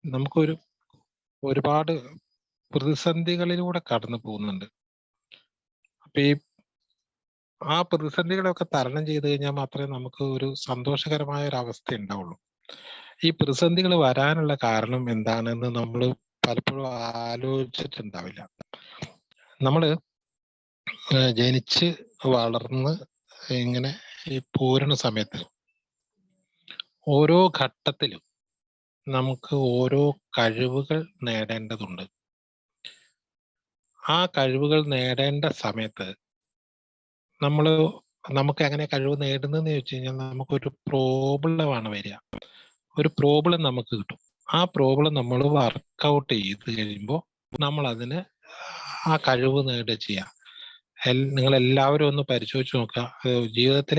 നമുക്കൊരു ഒരുപാട് പ്രതിസന്ധികളിലൂടെ കടന്നു പോകുന്നുണ്ട്. അപ്പൊ ആ പ്രതിസന്ധികളൊക്കെ തരണം ചെയ്ത് കഴിഞ്ഞാൽ മാത്രമേ നമുക്ക് ഒരു സന്തോഷകരമായ ഒരു അവസ്ഥ ഉണ്ടാവുള്ളൂ. ഈ പ്രതിസന്ധികൾ വരാനുള്ള കാരണം എന്താണെന്ന് നമ്മൾ പലപ്പോഴും ആലോചിച്ചിട്ടുണ്ടാവില്ല. നമ്മള് ജനിച്ച് വളർന്ന് ഇങ്ങനെ ഈ പോരുന്ന സമയത്ത് ഓരോ ഘട്ടത്തിലും നമുക്ക് ഓരോ കഴിവുകൾ നേടേണ്ടതുണ്ട്. ആ കഴിവുകൾ നേടേണ്ട സമയത്ത് നമുക്ക് എങ്ങനെ കഴിവ് നേടുന്നതെന്ന് ചോദിച്ചു കഴിഞ്ഞാൽ നമുക്കൊരു പ്രോബ്ലമാണ് വരിക. ഒരു പ്രോബ്ലം നമുക്ക് കിട്ടും. ആ പ്രോബ്ലം നമ്മൾ വർക്കൗട്ട് ചെയ്ത് കഴിയുമ്പോൾ നമ്മൾ അതിന് ആ കഴിവ് നേടുക ചെയ്യുക. നിങ്ങൾ എല്ലാവരും ഒന്ന് പരിശോധിച്ച് നോക്കുക. ജീവിതത്തിൽ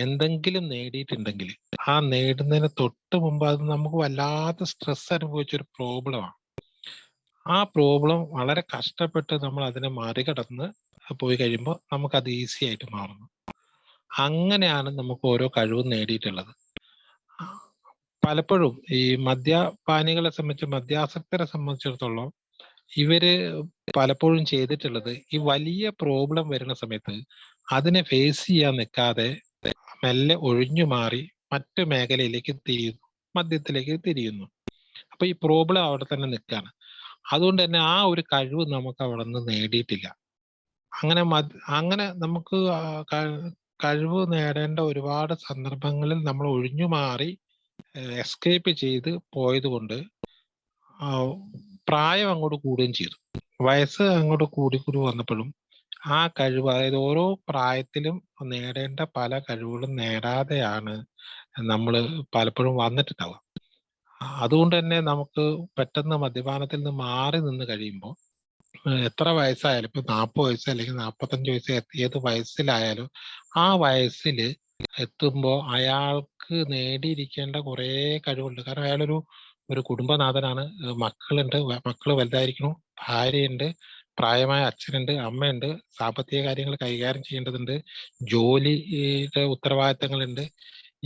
എന്തെങ്കിലും നേടിയിട്ടുണ്ടെങ്കിൽ ആ നേടുന്നതിന് തൊട്ട് മുമ്പ് അത് നമുക്ക് വല്ലാത്ത സ്ട്രെസ് അനുഭവിച്ചൊരു പ്രോബ്ലമാണ്. ആ പ്രോബ്ലം വളരെ കഷ്ടപ്പെട്ട് നമ്മൾ അതിനെ മറികടന്ന് പോയി കഴിയുമ്പോൾ നമുക്കത് ഈസി ആയിട്ട് മാറുന്നു. അങ്ങനെയാണ് നമുക്ക് ഓരോ കഴിവും നേടിയിട്ടുള്ളത്. പലപ്പോഴും ഈ മദ്യപാനികളെ സംബന്ധിച്ച്, മദ്യാസക്തരെ സംബന്ധിച്ചിടത്തോളം ഇവര് പലപ്പോഴും ചെയ്തിട്ടുള്ളത് ഈ വലിയ പ്രോബ്ലം വരുന്ന സമയത്ത് അതിനെ ഫേസ് ചെയ്യാൻ നിൽക്കാതെ മെല്ലെ ഒഴിഞ്ഞു മാറി മറ്റു മേഖലയിലേക്ക് തിരിയുന്നു, മദ്യത്തിലേക്ക് തിരിയുന്നു. അപ്പൊ ഈ പ്രോബ്ലം അവിടെ തന്നെ നിൽക്കുകയാണ്. അതുകൊണ്ട് തന്നെ ആ ഒരു കഴിവ് നമുക്ക് അവിടെ നിന്ന് നേടിയിട്ടില്ല. അങ്ങനെ നമുക്ക് കഴിവ് നേടേണ്ട ഒരുപാട് സന്ദർഭങ്ങളിൽ നമ്മൾ ഒഴിഞ്ഞു മാറി എസ്കേപ്പ് ചെയ്ത് പോയത് കൊണ്ട് പ്രായം അങ്ങോട്ട് കൂടുകയും ചെയ്തു. വയസ്സ് അങ്ങോട്ട് കൂടി വന്നപ്പോഴും ആ കഴിവ്, അതായത് ഓരോ പ്രായത്തിലും നേടേണ്ട പല കഴിവുകളും നേടാതെയാണ് നമ്മൾ പലപ്പോഴും വന്നിട്ടുണ്ടാവുക. അതുകൊണ്ട് തന്നെ നമുക്ക് പെട്ടെന്ന് മദ്യപാനത്തിൽ നിന്ന് മാറി നിന്ന് കഴിയുമ്പോൾ എത്ര വയസ്സായാലും, ഇപ്പൊ 40 വയസ്സ് അല്ലെങ്കിൽ 45 വയസ്സ് ഏത് വയസ്സിലായാലും ആ വയസ്സിൽ എത്തുമ്പോൾ അയാൾക്ക് നേടിയിരിക്കേണ്ട കുറേ കഴിവുണ്ട്. കാരണം അയാളൊരു കുടുംബനാഥനാണ്. മക്കളുണ്ട്, മക്കള് വലുതായിരിക്കണം, ഭാര്യയുണ്ട്, പ്രായമായ അച്ഛനുണ്ട്, അമ്മയുണ്ട്, സാമ്പത്തിക കാര്യങ്ങൾ കൈകാര്യം ചെയ്യേണ്ടതുണ്ട്, ജോലിയുടെ ഉത്തരവാദിത്തങ്ങളുണ്ട്.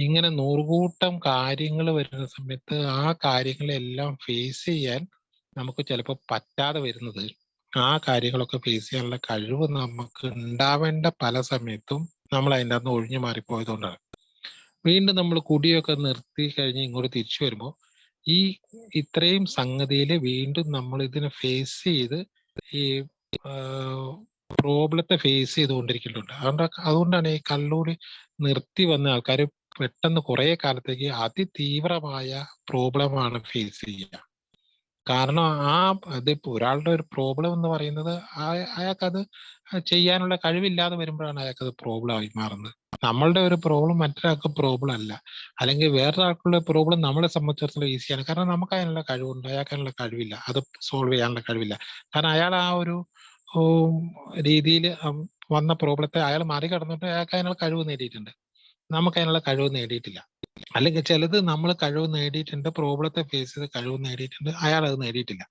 ഇങ്ങനെ നൂറുകൂട്ടം കാര്യങ്ങൾ വരുന്ന സമയത്ത് ആ കാര്യങ്ങളെല്ലാം ഫേസ് ചെയ്യാൻ നമുക്ക് ചിലപ്പോൾ പറ്റാതെ വരുന്നത്, ആ കാര്യങ്ങളൊക്കെ ഫേസ് ചെയ്യാനുള്ള കഴിവ് നമുക്ക് ഉണ്ടാവേണ്ട പല സമയത്തും നമ്മൾ അതിൻ്റെ അകത്ത് ഒഴിഞ്ഞു മാറിപ്പോയതുകൊണ്ടാണ്. വീണ്ടും നമ്മൾ കുടിയൊക്കെ നിർത്തി കഴിഞ്ഞ് ഇങ്ങോട്ട് തിരിച്ചു വരുമ്പോൾ ഈ ഇത്രയും സംഗതിയിൽ വീണ്ടും നമ്മൾ ഇതിനെ ഫേസ് ചെയ്ത് ഈ പ്രോബ്ലത്തെ ഫേസ് ചെയ്തുകൊണ്ടിരിക്കുന്നുണ്ട്. അതുകൊണ്ടാണ് ഈ കള്ളുകൂടി നിർത്തി വന്ന ആൾക്കാർ പെട്ടെന്ന് കുറെ കാലത്തേക്ക് അതിതീവ്രമായ പ്രോബ്ലമാണ് ഫേസ് ചെയ്യുക. കാരണം ഇതിപ്പോ ഒരാളുടെ ഒരു പ്രോബ്ലം എന്ന് പറയുന്നത് അയാൾക്കത് ചെയ്യാനുള്ള കഴിവില്ലാതെ വരുമ്പോഴാണ് അയാൾക്കത് പ്രോബ്ലം ആയി മാറുന്നത്. നമ്മളുടെ ഒരു പ്രോബ്ലം മറ്റൊരാൾക്ക് പ്രോബ്ലം അല്ല, അല്ലെങ്കിൽ വേറൊരാൾക്കുള്ള പ്രോബ്ലം നമ്മളെ സംബന്ധിച്ചിടത്തോളം ഈസിയാണ്. കാരണം നമുക്ക് അതിനുള്ള കഴിവുണ്ട്, അയാൾക്ക് അതിനുള്ള കഴിവില്ല, അത് സോൾവ് ചെയ്യാനുള്ള കഴിവില്ല. കാരണം അയാൾ ആ ഒരു രീതിയിൽ വന്ന പ്രോബ്ലത്തെ അയാൾ മറികടന്നിട്ട് അയാൾക്ക് അതിനുള്ള കഴിവ് നേടിയിട്ടുണ്ട്. നമുക്ക് അതിനുള്ള കഴിവ് നേടിയിട്ടില്ല. അല്ലെങ്കിൽ ചിലത് നമ്മൾ കഴിവ് നേടിയിട്ടുണ്ട്, പ്രോബ്ലത്തെ ഫേസ് ചെയ്ത് കഴിവ് നേടിയിട്ടുണ്ട്, അയാൾ അത് നേടിയിട്ടില്ല.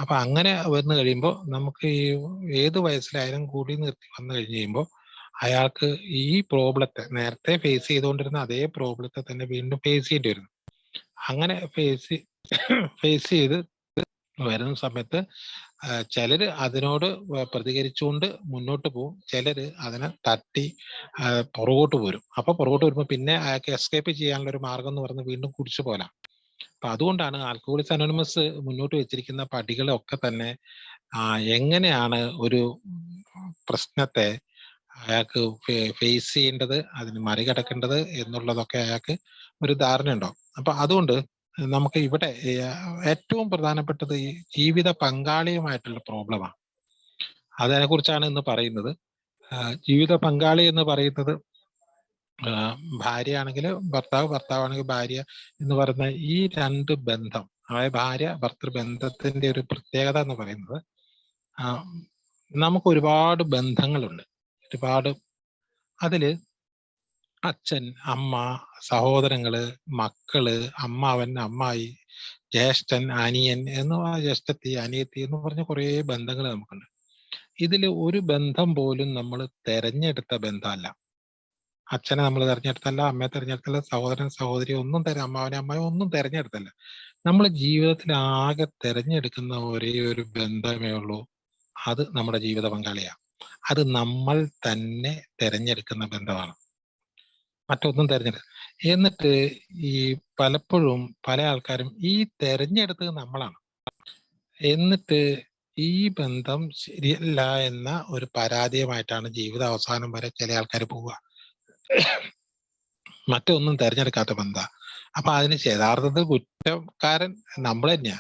അപ്പൊ അങ്ങനെ വന്നു കഴിയുമ്പോൾ നമുക്ക് ഈ ഏത് വയസ്സിലായാലും കൂടി നിർത്തി വന്നു കഴിഞ്ഞ് കഴിയുമ്പോൾ അയാൾക്ക് ഈ പ്രോബ്ലത്തെ, നേരത്തെ ഫേസ് ചെയ്തുകൊണ്ടിരുന്ന അതേ പ്രോബ്ലത്തെ തന്നെ വീണ്ടും ഫേസ് ചെയ്യേണ്ടി വരുന്നു. അങ്ങനെ ഫേസ് ചെയ്ത് വരുന്ന സമയത്ത് ചിലര് അതിനോട് പ്രതികരിച്ചുകൊണ്ട് മുന്നോട്ട് പോകും, ചിലര് അതിനെ തട്ടി പുറകോട്ട് പോരും. അപ്പൊ പുറകോട്ട് വരുമ്പോൾ പിന്നെ അയാൾക്ക് എസ്കേപ്പ് ചെയ്യാനുള്ള ഒരു മാർഗം എന്ന് പറഞ്ഞ് വീണ്ടും കുടിച്ചു പോലാം. അപ്പൊ അതുകൊണ്ടാണ് ആൽക്കഹോളിക്സ് അനോണിമസ് മുന്നോട്ട് വെച്ചിരിക്കുന്ന പടികളൊക്കെ തന്നെ എങ്ങനെയാണ് ഒരു പ്രശ്നത്തെ അയാൾക്ക് ഫേസ് ചെയ്യേണ്ടത്, അതിന് മറികടക്കേണ്ടത് എന്നുള്ളതൊക്കെ അയാൾക്ക് ഒരു ധാരണ ഉണ്ടാവും. അപ്പൊ അതുകൊണ്ട് നമുക്ക് ഇവിടെ ഏറ്റവും പ്രധാനപ്പെട്ടത് ഈ ജീവിത പങ്കാളിയുമായിട്ടുള്ള പ്രോബ്ലമാണ്. അതിനെ കുറിച്ചാണ് ഇന്ന് പറയുന്നത്. ജീവിത പങ്കാളി എന്ന് പറയുന്നത് ഭാര്യ ആണെങ്കിൽ ഭർത്താവ്, ഭർത്താവാണെങ്കിൽ ഭാര്യ എന്ന് പറയുന്ന ഈ രണ്ട് ബന്ധം, അതായത് ഭാര്യ ഭർത്തൃ ബന്ധത്തിന്റെ ഒരു പ്രത്യേകത എന്ന് പറയുന്നത്, നമുക്ക് ഒരുപാട് ബന്ധങ്ങളുണ്ട്. ഒരുപാട് അതില് അച്ഛൻ, അമ്മ, സഹോദരങ്ങള്, മക്കള്, അമ്മാവൻ, അമ്മായി, ജ്യേഷ്ഠൻ, അനിയൻ ജ്യേഷ്ഠത്തി, അനിയത്തി എന്ന് പറഞ്ഞ കുറേ ബന്ധങ്ങൾ നമുക്കുണ്ട്. ഇതിൽ ഒരു ബന്ധം പോലും നമ്മൾ തെരഞ്ഞെടുത്ത ബന്ധമല്ല. അച്ഛനെ നമ്മൾ തെരഞ്ഞെടുത്തല്ല, അമ്മയെ തെരഞ്ഞെടുത്തല്ല, സഹോദരൻ സഹോദരി ഒന്നും അമ്മാവനെ അമ്മായി ഒന്നും തെരഞ്ഞെടുത്തല്ല. നമ്മൾ ജീവിതത്തിൽ ആകെ തിരഞ്ഞെടുക്കുന്ന ഒരേ ഒരു ബന്ധമേ ഉള്ളൂ, അത് നമ്മുടെ ജീവിത പങ്കാളിയാണ്. അത് നമ്മൾ തന്നെ തിരഞ്ഞെടുക്കുന്ന ബന്ധമാണ്, മറ്റൊന്നും തിരഞ്ഞെടുക്കുക. എന്നിട്ട് ഈ പലപ്പോഴും പല ആൾക്കാരും ഈ തിരഞ്ഞെടുത്തത് നമ്മളാണ്. എന്നിട്ട് ഈ ബന്ധം ശരിയല്ല എന്ന ഒരു പരാതിയുമായിട്ടാണ് ജീവിത അവസാനം വരെ ചില ആൾക്കാർ പോവുക. മറ്റൊന്നും തിരഞ്ഞെടുക്കാത്ത ബന്ധ. അപ്പൊ അതിന് യഥാർത്ഥത്തിൽ കുറ്റക്കാരൻ നമ്മൾ തന്നെയാ.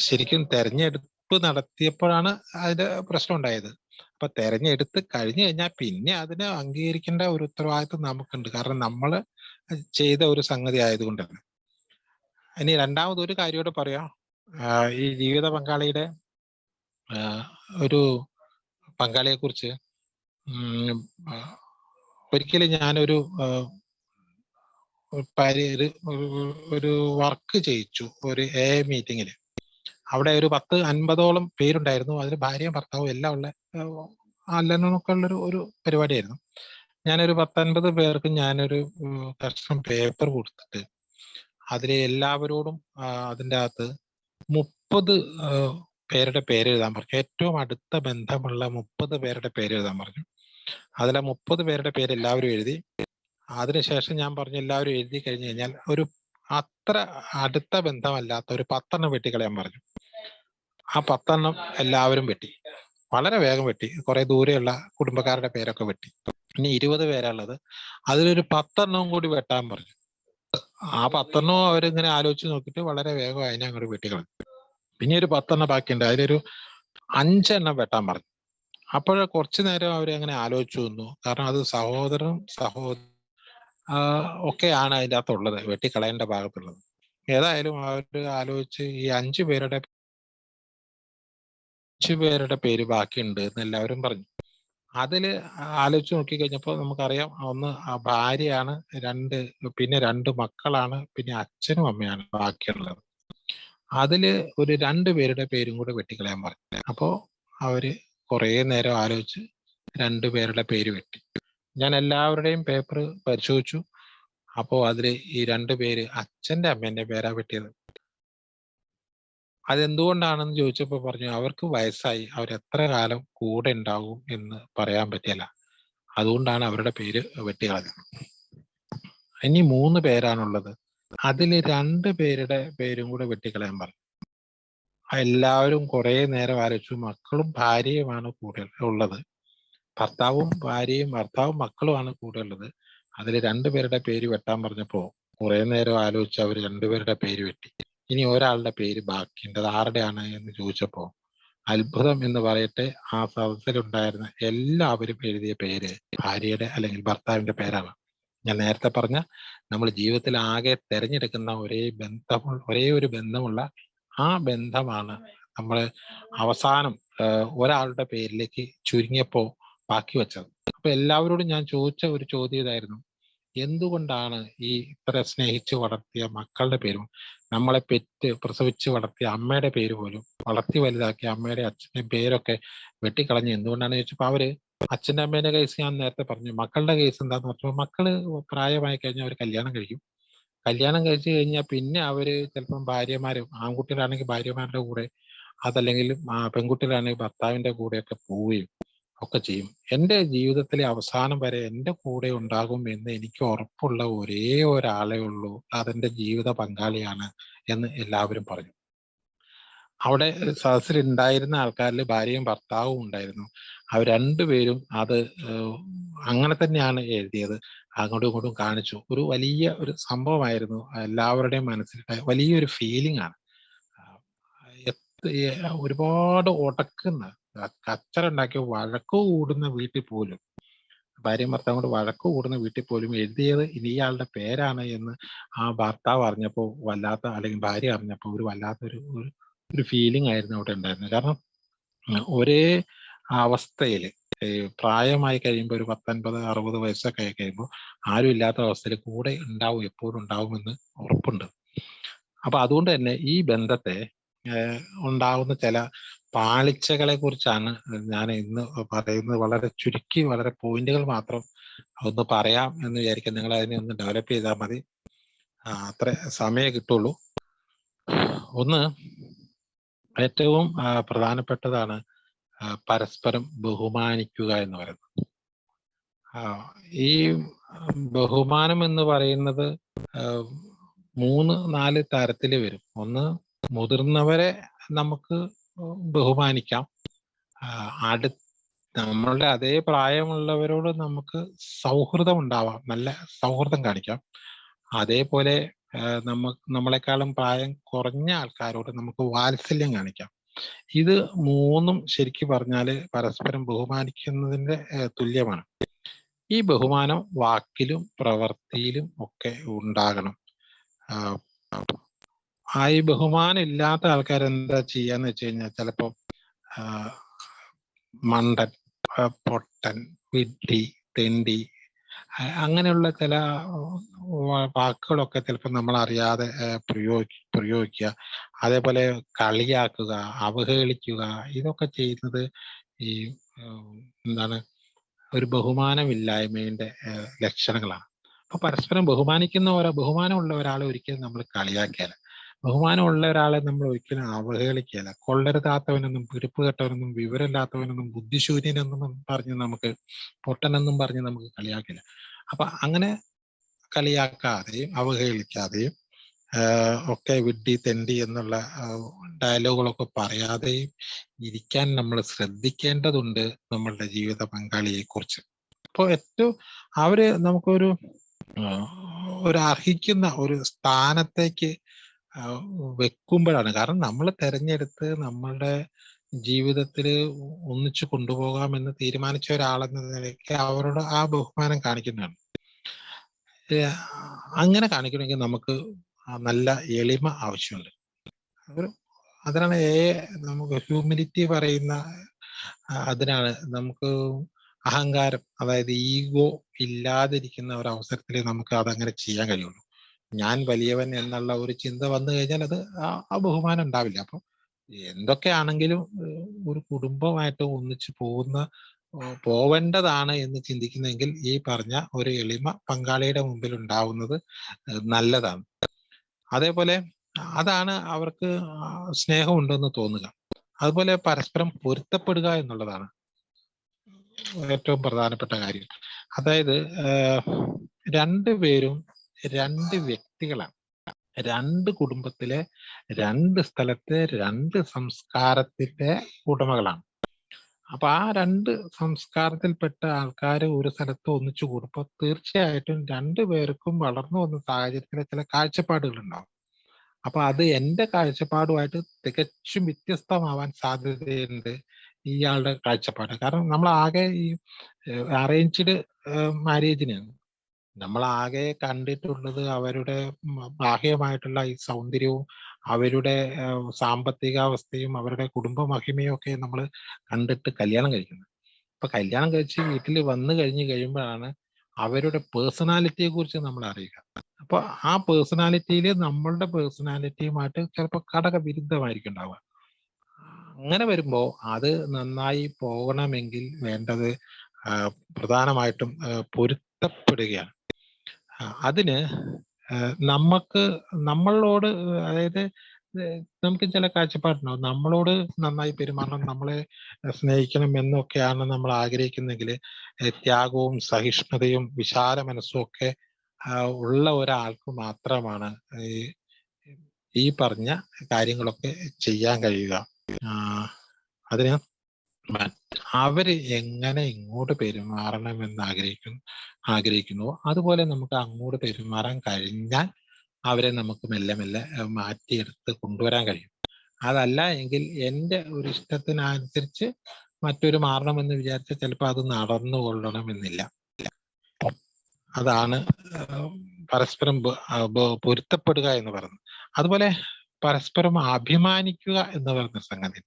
ശരിക്കും തെരഞ്ഞെടുപ്പ് നടത്തിയപ്പോഴാണ് അതിന്റെ പ്രശ്നം ഉണ്ടായത്. അപ്പൊ തെരഞ്ഞെടുത്ത് കഴിഞ്ഞു കഴിഞ്ഞാൽ പിന്നെ അതിനെ അംഗീകരിക്കേണ്ട ഒരു ഉത്തരവാദിത്വം നമുക്കുണ്ട്, കാരണം നമ്മൾ ചെയ്ത ഒരു സംഗതി ആയതുകൊണ്ട് തന്നെ. ഇനി രണ്ടാമത് ഒരു കാര്യം കൂടെ പറയാം. ഈ ജീവിത പങ്കാളിയുടെ ഒരു പങ്കാളിയെ കുറിച്ച് ഒരിക്കലും ഞാനൊരു ഒരു വർക്ക് ചെയ്യിച്ചു ഒരു AI മീറ്റിങ്ങിൽ. അവിടെ ഒരു 10-50ഓളം പേരുണ്ടായിരുന്നു. അതിൽ ഭാര്യയും ഭർത്താവും എല്ലാം ഉള്ള അല്ലെന്നൊക്കെ ഉള്ളൊരു ഒരു പരിപാടിയായിരുന്നു. ഞാനൊരു 10-50 പേർക്ക് ഞാനൊരു കസ്റ്റം പേപ്പർ കൊടുത്തിട്ട് അതിൽ എല്ലാവരോടും അതിൻ്റെ അകത്ത് 30 പേരുടെ പേര് എഴുതാൻ പറഞ്ഞു. ഏറ്റവും അടുത്ത ബന്ധമുള്ള 30 പേരുടെ പേര് എഴുതാൻ പറഞ്ഞു. അതിലെ 30 പേരുടെ പേര് എല്ലാവരും എഴുതി. അതിനുശേഷം ഞാൻ പറഞ്ഞു എല്ലാവരും എഴുതി കഴിഞ്ഞു കഴിഞ്ഞാൽ ഒരു അത്ര അടുത്ത ബന്ധമല്ലാത്ത ഒരു 10 എണ്ണം വെട്ടിക്കളയാൻ പറഞ്ഞു. ആ 10 എണ്ണം എല്ലാവരും വെട്ടി, വളരെ വേഗം വെട്ടി. കുറെ ദൂരെയുള്ള കുടുംബക്കാരുടെ പേരൊക്കെ വെട്ടി. ഇനി 20 പേരാണുള്ളത്, അതിലൊരു 10 എണ്ണവും കൂടി വെട്ടാൻ പറഞ്ഞു. ആ 10 എണ്ണവും അവരിങ്ങനെ ആലോചിച്ച് നോക്കിയിട്ട് വളരെ വേഗം അതിനെ അങ്ങോട്ട് വെട്ടിക്കളഞ്ഞു. പിന്നെ ഒരു 10 എണ്ണം ബാക്കിയുണ്ട്, അതിലൊരു 5 എണ്ണം വെട്ടാൻ പറഞ്ഞു. അപ്പോൾ കുറച്ചു നേരം അവരങ്ങനെ ആലോചിച്ചു നിന്നു, കാരണം അത് സഹോദരനും ഒക്കെയാണ് അതിൻ്റെ അകത്തുള്ളത്, വെട്ടിക്കളയേണ്ട ഭാഗത്തുള്ളത്. ഏതായാലും അവർ ആലോചിച്ച് ഈ 5 പേരുടെ പേര് ബാക്കിയുണ്ട് എന്ന് എല്ലാവരും പറഞ്ഞു. അതില് ആലോചിച്ച് നോക്കി കഴിഞ്ഞപ്പോൾ നമുക്കറിയാം, ഒന്ന് ഭാര്യയാണ്, പിന്നെ 2 മക്കളാണ്, പിന്നെ അച്ഛനും അമ്മയാണ് ബാക്കിയുള്ളത്. അതില് ഒരു 2 പേരുടെ പേരും കൂടെ വെട്ടിക്കളയാൻ പറഞ്ഞു. അപ്പോ അവര് കുറെ നേരം ആലോചിച്ച് 2 പേരുടെ പേര് വെട്ടി. ഞാൻ എല്ലാവരുടെയും പേപ്പർ പരിശോധിച്ചു. അപ്പോ അതില് ഈ 2 പേര് അച്ഛന്റെ അമ്മേന്റെ പേരാ വെട്ടിയത്. അതെന്തുകൊണ്ടാണെന്ന് ചോദിച്ചപ്പോൾ പറഞ്ഞു അവർക്ക് വയസ്സായി, അവരെത്ര കാലം കൂടെ ഉണ്ടാവും എന്ന് പറയാൻ പറ്റില്ല, അതുകൊണ്ടാണ് അവരുടെ പേര് വെട്ടിക്കളഞ്ഞത്. ഇനി 3 പേരാണുള്ളത്, അതില് 2 പേരുടെ പേരും കൂടെ വെട്ടിക്കളയാൻ പറഞ്ഞു. എല്ലാവരും കുറെ നേരം ആലോചിച്ചു. മക്കളും ഭാര്യയുമാണ് കൂടെ ഉള്ളത്, ഭർത്താവും മക്കളുമാണ് കൂടെ ഉള്ളത്. അതിൽ 2 പേരുടെ പേര് വെട്ടാൻ പറഞ്ഞപ്പോ കുറെ നേരം ആലോചിച്ച് അവർ 2 പേരുടെ പേര് വെട്ടി. ഇനി ഒരാളുടെ പേര് ബാക്കിയുണ്ട്, അത് ആരുടെയാണ് എന്ന് ചോദിച്ചപ്പോ അത്ഭുതം എന്ന് പറയട്ടെ, ആ സദസ്സിലുണ്ടായിരുന്ന എല്ലാവരും എഴുതിയ പേര് ഭാര്യയുടെ അല്ലെങ്കിൽ ഭർത്താവിന്റെ പേരാണ്. ഞാൻ നേരത്തെ പറഞ്ഞ നമ്മൾ ജീവിതത്തിൽ ആകെ തിരഞ്ഞെടുക്കുന്ന ഒരേ ഒരു ബന്ധമുള്ള ആ ബന്ധമാണ് നമ്മൾ അവസാനം ഒരാളുടെ പേരിലേക്ക് ചുരുങ്ങിയപ്പോ ബാക്കി വെച്ചത്. അപ്പൊ എല്ലാവരോടും ഞാൻ ചോദിച്ച ഒരു ചോദ്യം ഇതായിരുന്നു: എന്തുകൊണ്ടാണ് ഈ ഇത്ര സ്നേഹിച്ച് വളർത്തിയ മക്കളുടെ പേരും നമ്മളെ പ്രസവിച്ച് വളർത്തിയ അമ്മയുടെ പേര് പോലും, വളർത്തി വലുതാക്കിയ അമ്മയുടെ അച്ഛൻ്റെയും പേരൊക്കെ വെട്ടിക്കളഞ്ഞ് എന്തുകൊണ്ടാണെന്ന് ചോദിച്ചപ്പോൾ അവര് അച്ഛൻ്റെ അമ്മേന്റെ കേസ് ഞാൻ നേരത്തെ പറഞ്ഞു. മക്കളുടെ കേസ് എന്താന്ന് പറഞ്ഞപ്പോൾ മക്കള് പ്രായമായി കഴിഞ്ഞാൽ അവർ കല്യാണം കഴിക്കും. കല്യാണം കഴിച്ചു കഴിഞ്ഞാൽ പിന്നെ അവര് ചിലപ്പം ആൺകുട്ടികളാണെങ്കിൽ ഭാര്യമാരുടെ കൂടെ, അതല്ലെങ്കിൽ പെൺകുട്ടികളാണെങ്കിൽ ഭർത്താവിന്റെ കൂടെയൊക്കെ പോവുകയും ഒക്കെ ചെയ്യും. എൻ്റെ ജീവിതത്തിലെ അവസാനം വരെ എൻ്റെ കൂടെ ഉണ്ടാകും എന്ന് എനിക്ക് ഉറപ്പുള്ള ഒരേ ഒരാളേ ഉള്ളൂ, അതെന്റെ ജീവിത പങ്കാളിയാണ് എന്ന് എല്ലാവരും പറഞ്ഞു. അവിടെ സദസ്സിൽ ഉണ്ടായിരുന്ന ആൾക്കാരിൽ ഭാര്യയും ഭർത്താവും ഉണ്ടായിരുന്നു. അവർ 2 പേരും അത് അങ്ങനെ തന്നെയാണ് എഴുതിയത്. അങ്ങോട്ടും ഇങ്ങോട്ടും കാണിച്ചു. ഒരു വലിയ ഒരു സംഭവമായിരുന്നു, എല്ലാവരുടെയും മനസ്സിൽ വലിയൊരു ഫീലിംഗ് ആണ്. ഒരുപാട് കച്ചറുണ്ടാക്കി വഴക്ക് കൂടുന്ന വീട്ടിൽ പോലും, ഭാര്യയും ഭർത്താവും കൂടെ വഴക്ക് കൂടുന്ന വീട്ടിൽ പോലും എഴുതിയത് ഇയാളുടെ പേരാണ് എന്ന് ആ ഭർത്താവ് അറിഞ്ഞപ്പോൾ അല്ലെങ്കിൽ ഭാര്യ അറിഞ്ഞപ്പോൾ ഒരു വല്ലാത്തൊരു ഒരു ഫീലിംഗ് ആയിരുന്നു അവിടെ ഉണ്ടായിരുന്നത്. കാരണം ഒരേ അവസ്ഥയിൽ പ്രായമായി കഴിയുമ്പോൾ ഒരു 50-60 വയസ്സൊക്കെ ആയി കഴിയുമ്പോൾ ആരും ഇല്ലാത്ത അവസ്ഥയിൽ കൂടെ ഉണ്ടാവും, എപ്പോഴും ഉണ്ടാവുമെന്ന് ഉറപ്പുണ്ട്. അപ്പൊ അതുകൊണ്ട് തന്നെ ഈ ബന്ധത്തെ ഉണ്ടാവുന്ന ചില പാളിച്ചകളെ കുറിച്ചാണ് ഞാൻ ഇന്ന് പറയുന്നത്. വളരെ ചുരുക്കി വളരെ പോയിന്റുകൾ മാത്രം ഒന്ന് പറയാം എന്ന് വിചാരിക്കാം. നിങ്ങൾ അതിനെ ഒന്ന് ഡെവലപ്പ് ചെയ്താൽ മതി, അത്ര സമയമേ കിട്ടുള്ളൂ. ഒന്ന് ഏറ്റവും പ്രധാനപ്പെട്ടതാണ് പരസ്പരം ബഹുമാനിക്കുക എന്ന് പറയുന്നത്. ഈ ബഹുമാനം എന്ന് പറയുന്നത് 3-4 തരത്തിൽ വരും. ഒന്ന്, മുതിർന്നവരെ നമുക്ക് ബഹുമാനിക്കാം. നമ്മളുടെ അതേ പ്രായമുള്ളവരോട് നമുക്ക് സൗഹൃദം ഉണ്ടാവാം, നല്ല സൗഹൃദം കാണിക്കാം. അതേപോലെ നമ്മളെക്കാളും പ്രായം കുറഞ്ഞ ആൾക്കാരോട് നമുക്ക് വാത്സല്യം കാണിക്കാം. ഇത് മൂന്നും ശരിക്കും പറഞ്ഞാല് പരസ്പരം ബഹുമാനിക്കുന്നതിന്റെ തുല്യമാണ്. ഈ ബഹുമാനം വാക്കിലും പ്രവൃത്തിയിലും ഒക്കെ ഉണ്ടാകണം. ഈ ബഹുമാനം ഇല്ലാത്ത ആൾക്കാർ എന്താ ചെയ്യാന്ന് വെച്ച് കഴിഞ്ഞാൽ ചിലപ്പോ മണ്ടൻ, പൊട്ടൻ, വിഡ്ഢി, തെണ്ടി അങ്ങനെയുള്ള ചില വാക്കുകളൊക്കെ ചിലപ്പോൾ നമ്മൾ അറിയാതെ പ്രയോഗിക്കുക. അതേപോലെ കളിയാക്കുക, അവഹേളിക്കുക, ഇതൊക്കെ ചെയ്യുന്നത് ഈ എന്താണ്, ഒരു ബഹുമാനമില്ലായ്മയുടെ ലക്ഷണങ്ങളാണ്. അപ്പൊ പരസ്പരം ബഹുമാനമുള്ള ഒരാളെ ഒരിക്കലും നമ്മൾ കളിയാക്കിയാല, ബഹുമാനമുള്ള ഒരാളെ നമ്മൾ ഒരിക്കലും അവഹേളിക്കുകയല്ല. കൊള്ളരുതാത്തവനെന്നും പിടിപ്പ് കെട്ടവനെന്നും വിവരമില്ലാത്തവനെന്നും ബുദ്ധിശൂന്യനെന്നും പറഞ്ഞ് നമുക്ക്, പൊട്ടനെന്നും പറഞ്ഞ് നമുക്ക് കളിയാക്കില്ല. അപ്പൊ അങ്ങനെ കളിയാക്കാതെയും അവഹേളിക്കാതെയും ഒക്കെ വിഡ്ഢി, തെണ്ടി എന്നുള്ള ഡയലോഗുകളൊക്കെ പറയാതെയും ഇരിക്കാൻ നമ്മൾ ശ്രദ്ധിക്കേണ്ടതുണ്ട് നമ്മളുടെ ജീവിത പങ്കാളിയെ കുറിച്ച്. അപ്പോൾ ഏറ്റവും നമുക്കൊരു അർഹിക്കുന്ന ഒരു സ്ഥാനത്തേക്ക് വെക്കുമ്പോഴാണ്, കാരണം നമ്മൾ തെരഞ്ഞെടുത്ത് നമ്മളുടെ ജീവിതത്തിൽ ഒന്നിച്ചു കൊണ്ടുപോകാമെന്ന് തീരുമാനിച്ച ഒരാളെന്ന നിലയ്ക്ക് അവരോട് ആ ബഹുമാനം കാണിക്കുന്നതാണ്. അങ്ങനെ കാണിക്കണമെങ്കിൽ നമുക്ക് നല്ല എളിമ ആവശ്യമുണ്ട്. അതിനാണ് നമുക്ക് ഹ്യൂമിലിറ്റി പറയുന്ന, അതിനാണ് നമുക്ക് അഹങ്കാരം, അതായത് ഈഗോ ഇല്ലാതിരിക്കുന്ന ഒരു അവസരത്തിൽ നമുക്ക് അതങ്ങനെ ചെയ്യാൻ കഴിയുള്ളൂ. ഞാൻ വലിയവൻ എന്നുള്ള ഒരു ചിന്ത വന്നു കഴിഞ്ഞാൽ അത് ആ ബഹുമാനം ഉണ്ടാവില്ല. അപ്പൊ എന്തൊക്കെയാണെങ്കിലും ഒരു കുടുംബമായിട്ട് ഒന്നിച്ച് പോവേണ്ടതാണ് എന്ന് ചിന്തിക്കുന്നെങ്കിൽ ഈ പറഞ്ഞ ഒരു എളിമ പങ്കാളിയുടെ മുമ്പിൽ ഉണ്ടാവുന്നത് നല്ലതാണ്. അതേപോലെ അതാണ് അവർക്ക് സ്നേഹമുണ്ടെന്ന് തോന്നുക. അതുപോലെ പരസ്പരം പൊരുത്തപ്പെടുക എന്നുള്ളതാണ് ഏറ്റവും പ്രധാനപ്പെട്ട കാര്യം. അതായത് രണ്ടുപേരും 2 വ്യക്തികളാണ്, 2 കുടുംബത്തിലെ 2 സ്ഥലത്തെ 2 സംസ്കാരത്തിന്റെ ഉടമകളാണ്. അപ്പൊ ആ 2 സംസ്കാരത്തിൽപ്പെട്ട ആൾക്കാർ ഒരു സ്ഥലത്ത് ഒന്നിച്ചു കൂടുമ്പോൾ തീർച്ചയായിട്ടും 2 പേർക്കും വളർന്നു വന്ന സാഹചര്യത്തിലെ ചില കാഴ്ചപ്പാടുകൾ ഉണ്ടാവും. അപ്പൊ അത് എൻ്റെ കാഴ്ചപ്പാടുമായിട്ട് തികച്ചും വ്യത്യസ്തമാവാൻ സാധ്യതയുണ്ട് ഇയാളുടെ കാഴ്ചപ്പാട്. കാരണം നമ്മൾ ആകെ ഈ അറേഞ്ച്ഡ് മാരേജിനാണ് നമ്മൾ ആകെ കണ്ടിട്ടുള്ളത് അവരുടെ ബാഹ്യമായിട്ടുള്ള ഈ സൗന്ദര്യവും അവരുടെ സാമ്പത്തികാവസ്ഥയും അവരുടെ കുടുംബ മഹിമയും ഒക്കെ നമ്മൾ കണ്ടിട്ട് കല്യാണം കഴിക്കുന്നത്. അപ്പൊ കല്യാണം കഴിച്ച് വീട്ടിൽ വന്നു കഴിയുമ്പോഴാണ് അവരുടെ പേഴ്സണാലിറ്റിയെ കുറിച്ച് നമ്മൾ അറിയുക. അപ്പൊ ആ പേഴ്സണാലിറ്റിയിൽ നമ്മളുടെ പേഴ്സണാലിറ്റിയുമായിട്ട് ചിലപ്പോൾ വിരുദ്ധമായിരിക്കും ഉണ്ടാവുക. അങ്ങനെ വരുമ്പോ അത് നന്നായി പോകണമെങ്കിൽ വേണ്ടത് പ്രധാനമായിട്ടും പൊരുത്തപ്പെടുകയാണ്. അതിന് നമ്മളോട്, അതായത് നമുക്ക് ചില കാഴ്ചപ്പാടുണ്ടാവും, നമ്മളോട് നന്നായി പെരുമാറണം, നമ്മളെ സ്നേഹിക്കണം എന്നൊക്കെയാണ് നമ്മൾ ആഗ്രഹിക്കുന്നെങ്കിൽ ത്യാഗവും സഹിഷ്ണുതയും വിശാല മനസ്സും ഒക്കെ ഉള്ള ഒരാൾക്ക് മാത്രമാണ് ഈ പറഞ്ഞ കാര്യങ്ങളൊക്കെ ചെയ്യാൻ കഴിയുക. അതിന് അവര് എങ്ങനെ ഇങ്ങോട്ട് പെരുമാറണമെന്ന് ആഗ്രഹിക്കുന്നു അതുപോലെ നമുക്ക് അങ്ങോട്ട് പെരുമാറാൻ കഴിഞ്ഞാൽ അവരെ നമുക്ക് മെല്ലെ മെല്ലെ മാറ്റിയെടുത്ത് കൊണ്ടുവരാൻ കഴിയും. അതല്ല എങ്കിൽ എൻ്റെ ഒരു ഇഷ്ടത്തിനനുസരിച്ച് മറ്റൊരു മാറണമെന്ന് വിചാരിച്ചാൽ ചിലപ്പോൾ അത് നടന്നു കൊള്ളണമെന്നില്ല. അതാണ് പരസ്പരം പൊരുത്തപ്പെടുക എന്ന് പറയുന്നത്. അതുപോലെ പരസ്പരം അഭിമാനിക്കുക എന്ന് പറയുന്ന സംഗതി.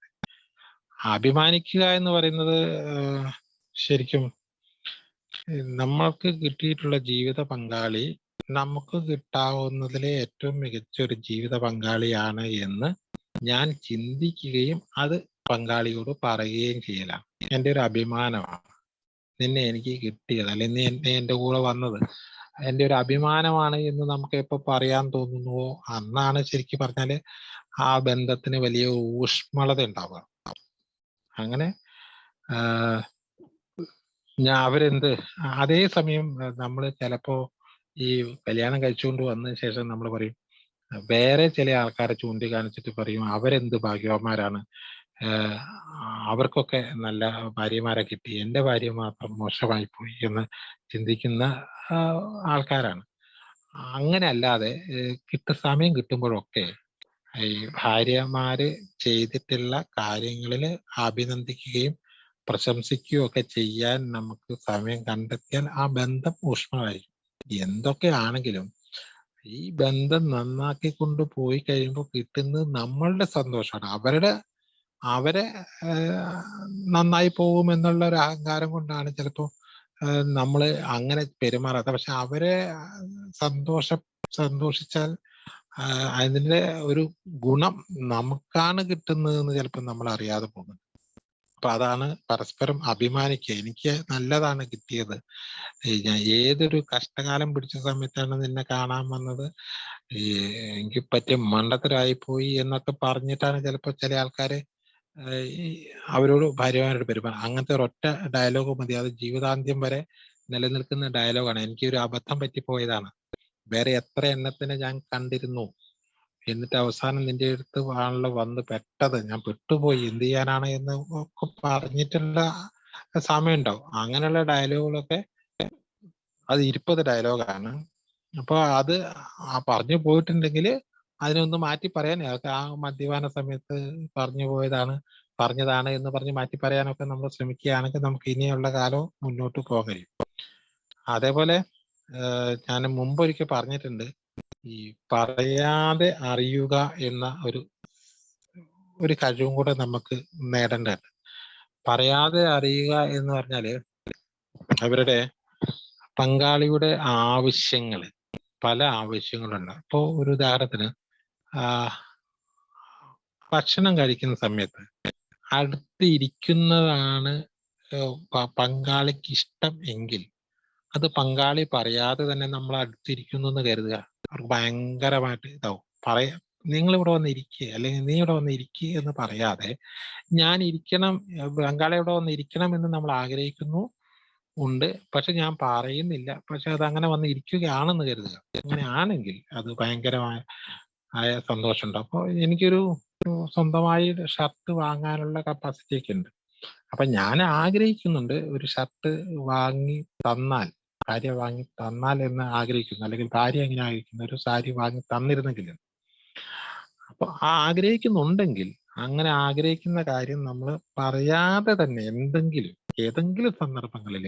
അഭിമാനിക്കുക എന്ന് പറയുന്നത് ശരിക്കും നമ്മൾക്ക് കിട്ടിയിട്ടുള്ള ജീവിത പങ്കാളി നമുക്ക് കിട്ടാവുന്നതിലെ ഏറ്റവും മികച്ച ഒരു ജീവിത പങ്കാളിയാണ് എന്ന് ഞാൻ ചിന്തിക്കുകയും അത് പങ്കാളിയോട് പറയുകയും ചെയ്യലാണ്. എൻ്റെ ഒരു അഭിമാനമാണ് നിന്നെ എനിക്ക് കിട്ടിയത്, അല്ലെങ്കിൽ നീ എൻ്റെ കൂടെ വന്നത് എൻ്റെ ഒരു അഭിമാനമാണ് എന്ന് നമുക്ക് എപ്പോൾ പറയാൻ തോന്നുന്നുവോ അന്നാണ് ശരിക്കും പറഞ്ഞാല് ആ ബന്ധത്തിന് വലിയ ഊഷ്മളത ഉണ്ടാവുക. അങ്ങനെ അവരെന്ത് അതേ സമയം നമ്മൾ ചിലപ്പോ ഈ കല്യാണം കഴിച്ചുകൊണ്ട് വന്നതിന് ശേഷം നമ്മൾ പറയും, വേറെ ചില ആൾക്കാരെ ചൂണ്ടിക്കാണിച്ചിട്ട് പറയും അവരെന്ത് ഭാഗ്യവാന്മാരാണ്, അവർക്കൊക്കെ നല്ല ഭാര്യമാരെ കിട്ടി, എൻ്റെ ഭാര്യ മാത്രം മോശമായി പോയി എന്ന് ചിന്തിക്കുന്ന ആൾക്കാരാണ്. അങ്ങനെ അല്ലാതെ സമയം കിട്ടുമ്പോഴൊക്കെ ഈ ഭാര്യമാര് ചെയ്തിട്ടുള്ള കാര്യങ്ങളിൽ അഭിനന്ദിക്കുകയും പ്രശംസിക്കുകയും ഒക്കെ ചെയ്യാൻ നമുക്ക് സമയം കണ്ടെത്തിയാൽ ആ ബന്ധം ഊഷ്മളമായിരിക്കും. എന്തൊക്കെയാണെങ്കിലും ഈ ബന്ധം നന്നാക്കി കൊണ്ടുപോയി കഴിയുമ്പോൾ കിട്ടുന്നത് നമ്മളുടെ സന്തോഷമാണ്. അവരെ നന്നായി പോകും എന്നുള്ള ഒരു അഹങ്കാരം കൊണ്ടാണ് ചിലപ്പോൾ നമ്മൾ അങ്ങനെ പെരുമാറാത്ത. പക്ഷെ അവരെ സന്തോഷിച്ചാൽ അതിന്റെ ഒരു ഗുണം നമുക്കാണ് കിട്ടുന്നതെന്ന് ചിലപ്പോൾ നമ്മൾ അറിയാതെ പോകുന്നത്. അപ്പൊ അതാണ് പരസ്പരം അഭിമാനിക്കുക. എനിക്ക് നല്ലതാണ് കിട്ടിയത്, ഞാൻ ഏതൊരു കഷ്ടകാലം പിടിച്ച സമയത്താണ് നിന്നെ കാണാൻ വന്നത്, എനിക്ക് പറ്റിയ മണ്ടത്തരായി പോയി എന്നൊക്കെ പറഞ്ഞിട്ടാണ് ചിലപ്പോൾ ചില ആൾക്കാര് അവരോട് ഭാര്യമാരോട് പെരുമാറും. അങ്ങനത്തെ ഒരൊറ്റ ഡയലോഗ് മതി, അത് ജീവിതാന്ത്യം വരെ നിലനിൽക്കുന്ന ഡയലോഗാണ്. എനിക്കൊരു അബദ്ധം പറ്റിപ്പോയതാണ്, വേറെ എത്ര എണ്ണത്തിനെ ഞാൻ കണ്ടിരുന്നു, എന്നിട്ട് അവസാനം നിന്റെ അടുത്ത് ആണല്ലോ വന്ന് പെട്ടത്, ഞാൻ പെട്ടുപോയി, എന്ത് ചെയ്യാനാണ് എന്ന് ഒക്കെ പറഞ്ഞിട്ടുള്ള സമയം ഉണ്ടാവും. അങ്ങനെയുള്ള ഡയലോഗുകളൊക്കെ അത് 20 ഡയലോഗാണ്. അപ്പൊ അത് പറഞ്ഞു പോയിട്ടുണ്ടെങ്കിൽ അതിനൊന്ന് മാറ്റി പറയാൻ, ആ മദ്യപാന സമയത്ത് പറഞ്ഞതാണ് എന്ന് പറഞ്ഞ് മാറ്റി പറയാനൊക്കെ നമ്മൾ ശ്രമിക്കുകയാണെങ്കിൽ നമുക്ക് ഇനിയുള്ള കാലം മുന്നോട്ട് പോകാൻ കഴിയും. അതേപോലെ ഞാൻ മുമ്പൊരിക്കൽ പറഞ്ഞിട്ടുണ്ട്, ഈ പറയാതെ അറിയുക എന്ന ഒരു കഴിവും കൂടെ നമുക്ക് നേടേണ്ടതുണ്ട്. പറയാതെ അറിയുക എന്ന് പറഞ്ഞാല് അവരുടെ പങ്കാളിയുടെ പല ആവശ്യങ്ങളുണ്ട്. ഇപ്പോ ഒരു ഉദാഹരണത്തിന് ഭക്ഷണം കഴിക്കുന്ന സമയത്ത് അടുത്ത് ഇരിക്കുന്നതാണ് പങ്കാളിക്ക് ഇഷ്ടം എങ്കിൽ അത് പങ്കാളി പറയാതെ തന്നെ നമ്മൾ അടുത്തിരിക്കുന്നു എന്ന് കരുതുക, അവർക്ക് ഭയങ്കരമായിട്ട് ഇതാവും. നിങ്ങൾ ഇവിടെ വന്നിരിക്കുക, അല്ലെങ്കിൽ നീ ഇവിടെ വന്നിരിക്കുക എന്ന് പറയാതെ ഞാൻ ഇരിക്കണം, പങ്കാളി ഇവിടെ വന്നിരിക്കണം എന്ന് നമ്മൾ ആഗ്രഹിക്കുന്നു ഉണ്ട്, പക്ഷെ ഞാൻ പറയുന്നില്ല, പക്ഷെ അത് അങ്ങനെ വന്ന് ഇരിക്കുകയാണെന്ന് കരുതുക. അങ്ങനെ ആണെങ്കിൽ അത് ഭയങ്കരമായ സന്തോഷം ഉണ്ട്. അപ്പോൾ എനിക്കൊരു സ്വന്തമായി ഷർട്ട് വാങ്ങാനുള്ള കപ്പാസിറ്റി ഒക്കെ ഉണ്ട്. അപ്പൊ ഞാൻ ആഗ്രഹിക്കുന്നുണ്ട് ഒരു ഷർട്ട് ഭാര്യ വാങ്ങി തന്നാൽ എന്ന് ആഗ്രഹിക്കുന്നു, അല്ലെങ്കിൽ ഭാര്യ എങ്ങനെ ആഗ്രഹിക്കുന്നു ഒരു സാരി വാങ്ങി തന്നിരുന്നെങ്കിൽ. അപ്പൊ ആഗ്രഹിക്കുന്നുണ്ടെങ്കിൽ അങ്ങനെ ആഗ്രഹിക്കുന്ന കാര്യം നമ്മൾ പറയാതെ തന്നെ ഏതെങ്കിലും സന്ദർഭങ്ങളിൽ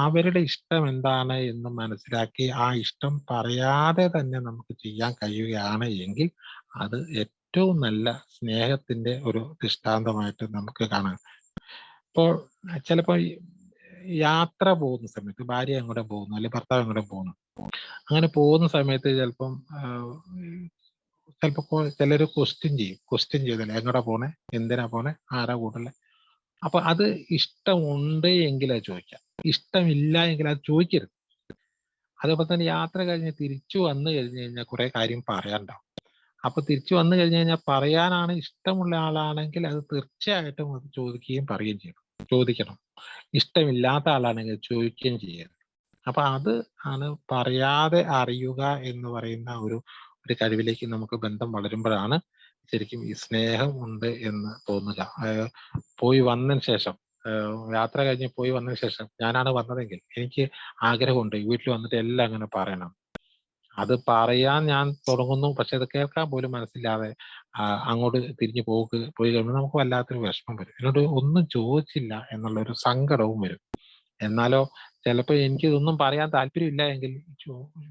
അവരുടെ ഇഷ്ടം എന്താണ് എന്ന് മനസ്സിലാക്കി ആ ഇഷ്ടം പറയാതെ തന്നെ നമുക്ക് ചെയ്യാൻ കഴിയുകയാണ് എങ്കിൽ അത് ഏറ്റവും നല്ല സ്നേഹത്തിന്റെ ഒരു ദൃഷ്ടാന്തമായിട്ട് നമുക്ക് കാണാം. ഇപ്പോൾ ചിലപ്പോൾ യാത്ര പോകുന്ന സമയത്ത് ഭാര്യ എങ്ങോട്ട് പോകുന്നു, അല്ലെങ്കിൽ ഭർത്താവ് എങ്ങോട്ട് പോകുന്നു, അങ്ങനെ പോകുന്ന സമയത്ത് ചിലപ്പോൾ ചിലർ ക്വസ്റ്റ്യൻ ചെയ്തല്ലേ, എങ്ങോട്ടാ പോണേ, എന്തിനാ പോണേ, ആരാ കൂട്ടല്ലേ. അപ്പൊ അത് ഇഷ്ടമുണ്ട് എങ്കിൽ അത് ചോദിക്കാം, ഇഷ്ടമില്ല എങ്കിൽ അത് ചോദിക്കരുത്. അതേപോലെ തന്നെ യാത്ര കഴിഞ്ഞ് തിരിച്ചു വന്നു കഴിഞ്ഞു കഴിഞ്ഞാൽ കുറെ കാര്യം പറയാനുണ്ടാവും. അപ്പൊ തിരിച്ചു വന്നു കഴിഞ്ഞു കഴിഞ്ഞാൽ പറയാനാണ് ഇഷ്ടമുള്ള ആളാണെങ്കിൽ അത് തീർച്ചയായിട്ടും അത് ചോദിക്കുകയും പറയുകയും ചോദിക്കണം. ഇഷ്ടമില്ലാത്ത ആളാണെങ്കിൽ ചോദിക്കുകയും ചെയ്യരുത്. അപ്പൊ അത് ആണ് പറയാതെ അറിയുക എന്ന് പറയുന്ന ഒരു കഴിവിലേക്ക് നമുക്ക് ബന്ധം വളരുമ്പോഴാണ് ശരിക്കും ഈ സ്നേഹം ഉണ്ട് എന്ന് തോന്നുക. പോയി വന്നതിന് ശേഷം, യാത്ര കഴിഞ്ഞ് പോയി വന്നതിന് ശേഷം ഞാനാണ് വന്നതെങ്കിൽ എനിക്ക് ആഗ്രഹമുണ്ട് വീട്ടിൽ വന്നിട്ട് എല്ലാം അങ്ങനെ പറയണം. അത് പറയാൻ ഞാൻ തുടങ്ങുന്നു, പക്ഷെ അത് കേൾക്കാൻ പോലും മനസ്സില്ലാതെ അങ്ങോട്ട് തിരിഞ്ഞു പോയി കഴിയുമ്പോൾ നമുക്ക് വല്ലാത്തൊരു വിഷമം വരും. എന്നോട് ഒന്നും ചോദിച്ചില്ല എന്നുള്ളൊരു സങ്കടവും വരും. എന്നാലോ ചിലപ്പോൾ എനിക്ക് ഇതൊന്നും പറയാൻ താല്പര്യമില്ല എങ്കിൽ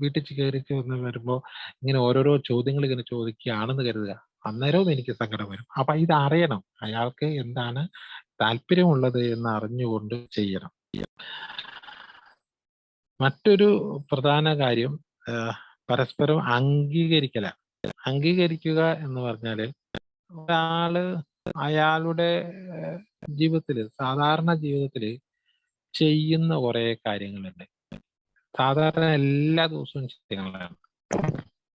വീട്ടിൽ കയറി വരുമ്പോൾ ഇങ്ങനെ ഓരോരോ ചോദ്യങ്ങൾ ഇങ്ങനെ ചോദിക്കുകയാണെന്ന് കരുതുക, അന്നേരവും എനിക്ക് സങ്കടം വരും. അപ്പൊ ഇത് അറിയണം, അയാൾക്ക് എന്താണ് താല്പര്യമുള്ളത് എന്ന് അറിഞ്ഞുകൊണ്ട് ചെയ്യണം. മറ്റൊരു പ്രധാന കാര്യം പരസ്പരം അംഗീകരിക്കുക എന്ന് പറഞ്ഞാല് ഒരാള് അയാളുടെ സാധാരണ ജീവിതത്തില് ചെയ്യുന്ന കുറെ കാര്യങ്ങളുണ്ട്. സാധാരണ എല്ലാ ദിവസവും ചെയ്യുന്നതാണ്.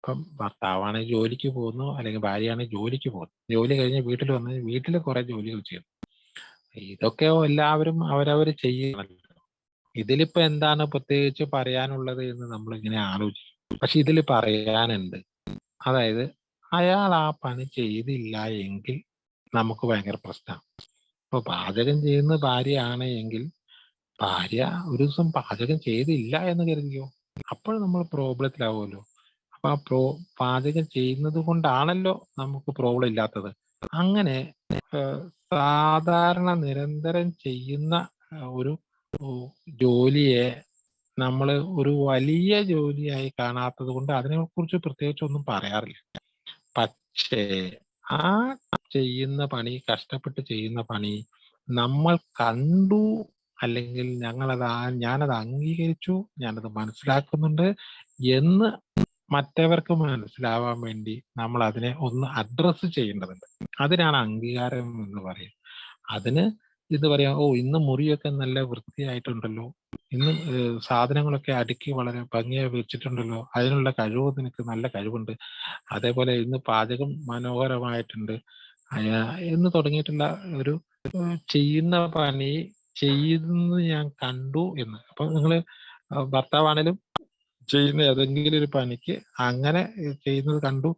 ഇപ്പം ഭർത്താവാണെങ്കിൽ ജോലിക്ക് പോകുന്നു, അല്ലെങ്കിൽ ഭാര്യയാണെങ്കിൽ ജോലിക്ക് പോകുന്നു. ജോലി കഴിഞ്ഞ് വീട്ടിൽ വന്ന് വീട്ടിൽ കുറെ ജോലികൾ ചെയ്യുന്നു. ഇതൊക്കെ എല്ലാവരും അവരവർ ചെയ്യണമല്ലോ. ഇതിലിപ്പോ എന്താണ് പ്രത്യേകിച്ച് പറയാനുള്ളത് എന്ന് നമ്മളിങ്ങനെ ആലോചിക്കും. പക്ഷെ ഇതിൽ പറയാനുണ്ട്. അതായത് അയാൾ ആ പണി ചെയ്തില്ല എങ്കിൽ നമുക്ക് ഭയങ്കര പ്രശ്നമാണ്. ഇപ്പൊ പാചകം ചെയ്യുന്ന ഭാര്യയാണ് എങ്കിൽ ഭാര്യ ഒരു ദിവസം പാചകം ചെയ്തില്ല എന്ന് കരുതിയോ, അപ്പോൾ നമ്മൾ പ്രോബ്ലത്തിലാവുമല്ലോ. അപ്പൊ പാചകം ചെയ്യുന്നത് കൊണ്ടാണല്ലോ നമുക്ക് പ്രോബ്ലം ഇല്ലാത്തത്. അങ്ങനെ സാധാരണ നിരന്തരം ചെയ്യുന്ന ഒരു ജോലിയെ നമ്മൾ ഒരു വലിയ ജോലിയായി കാണാത്തത് കൊണ്ട് അതിനെക്കുറിച്ച് പ്രത്യേകിച്ച് ഒന്നും പറയാറില്ല. പക്ഷേ ആ ചെയ്യുന്ന പണി, കഷ്ടപ്പെട്ട് ചെയ്യുന്ന പണി നമ്മൾ കണ്ടു, അല്ലെങ്കിൽ ഞാനത് അംഗീകരിച്ചു, ഞാനത് മനസ്സിലാക്കുന്നുണ്ട് എന്ന് മറ്റവർക്ക് മനസ്സിലാവാൻ വേണ്ടി നമ്മൾ അതിനെ ഒന്ന് അഡ്രസ്സ് ചെയ്യേണ്ടതുണ്ട്. അതിനാണ് അംഗീകാരം എന്ന് പറയുന്നത്. അതിന് ഇത് പറയാം, ഓ ഇന്ന് മുറിയൊക്കെ നല്ല വൃത്തിയായിട്ടുണ്ടല്ലോ, ഇന്ന് സാധനങ്ങളൊക്കെ അടുക്കി വളരെ ഭംഗിയായി വെച്ചിട്ടുണ്ടല്ലോ, അതിനുള്ള കഴിവ് നിനക്ക് നല്ല കഴിവുണ്ട്, അതേപോലെ ഇന്ന് പാചകം മനോഹരമായിട്ടുണ്ട് എന്ന് തുടങ്ങിയിട്ടുള്ള ഒരു ചെയ്യുന്ന പണി ചെയ്യുന്നത് ഞാൻ കണ്ടു എന്ന്. അപ്പൊ നിങ്ങള് ഭർത്താവാണേലും ചെയ്യുന്ന ഏതെങ്കിലും ഒരു പണിക്ക് അങ്ങനെ ചെയ്യുന്നത് കണ്ടു,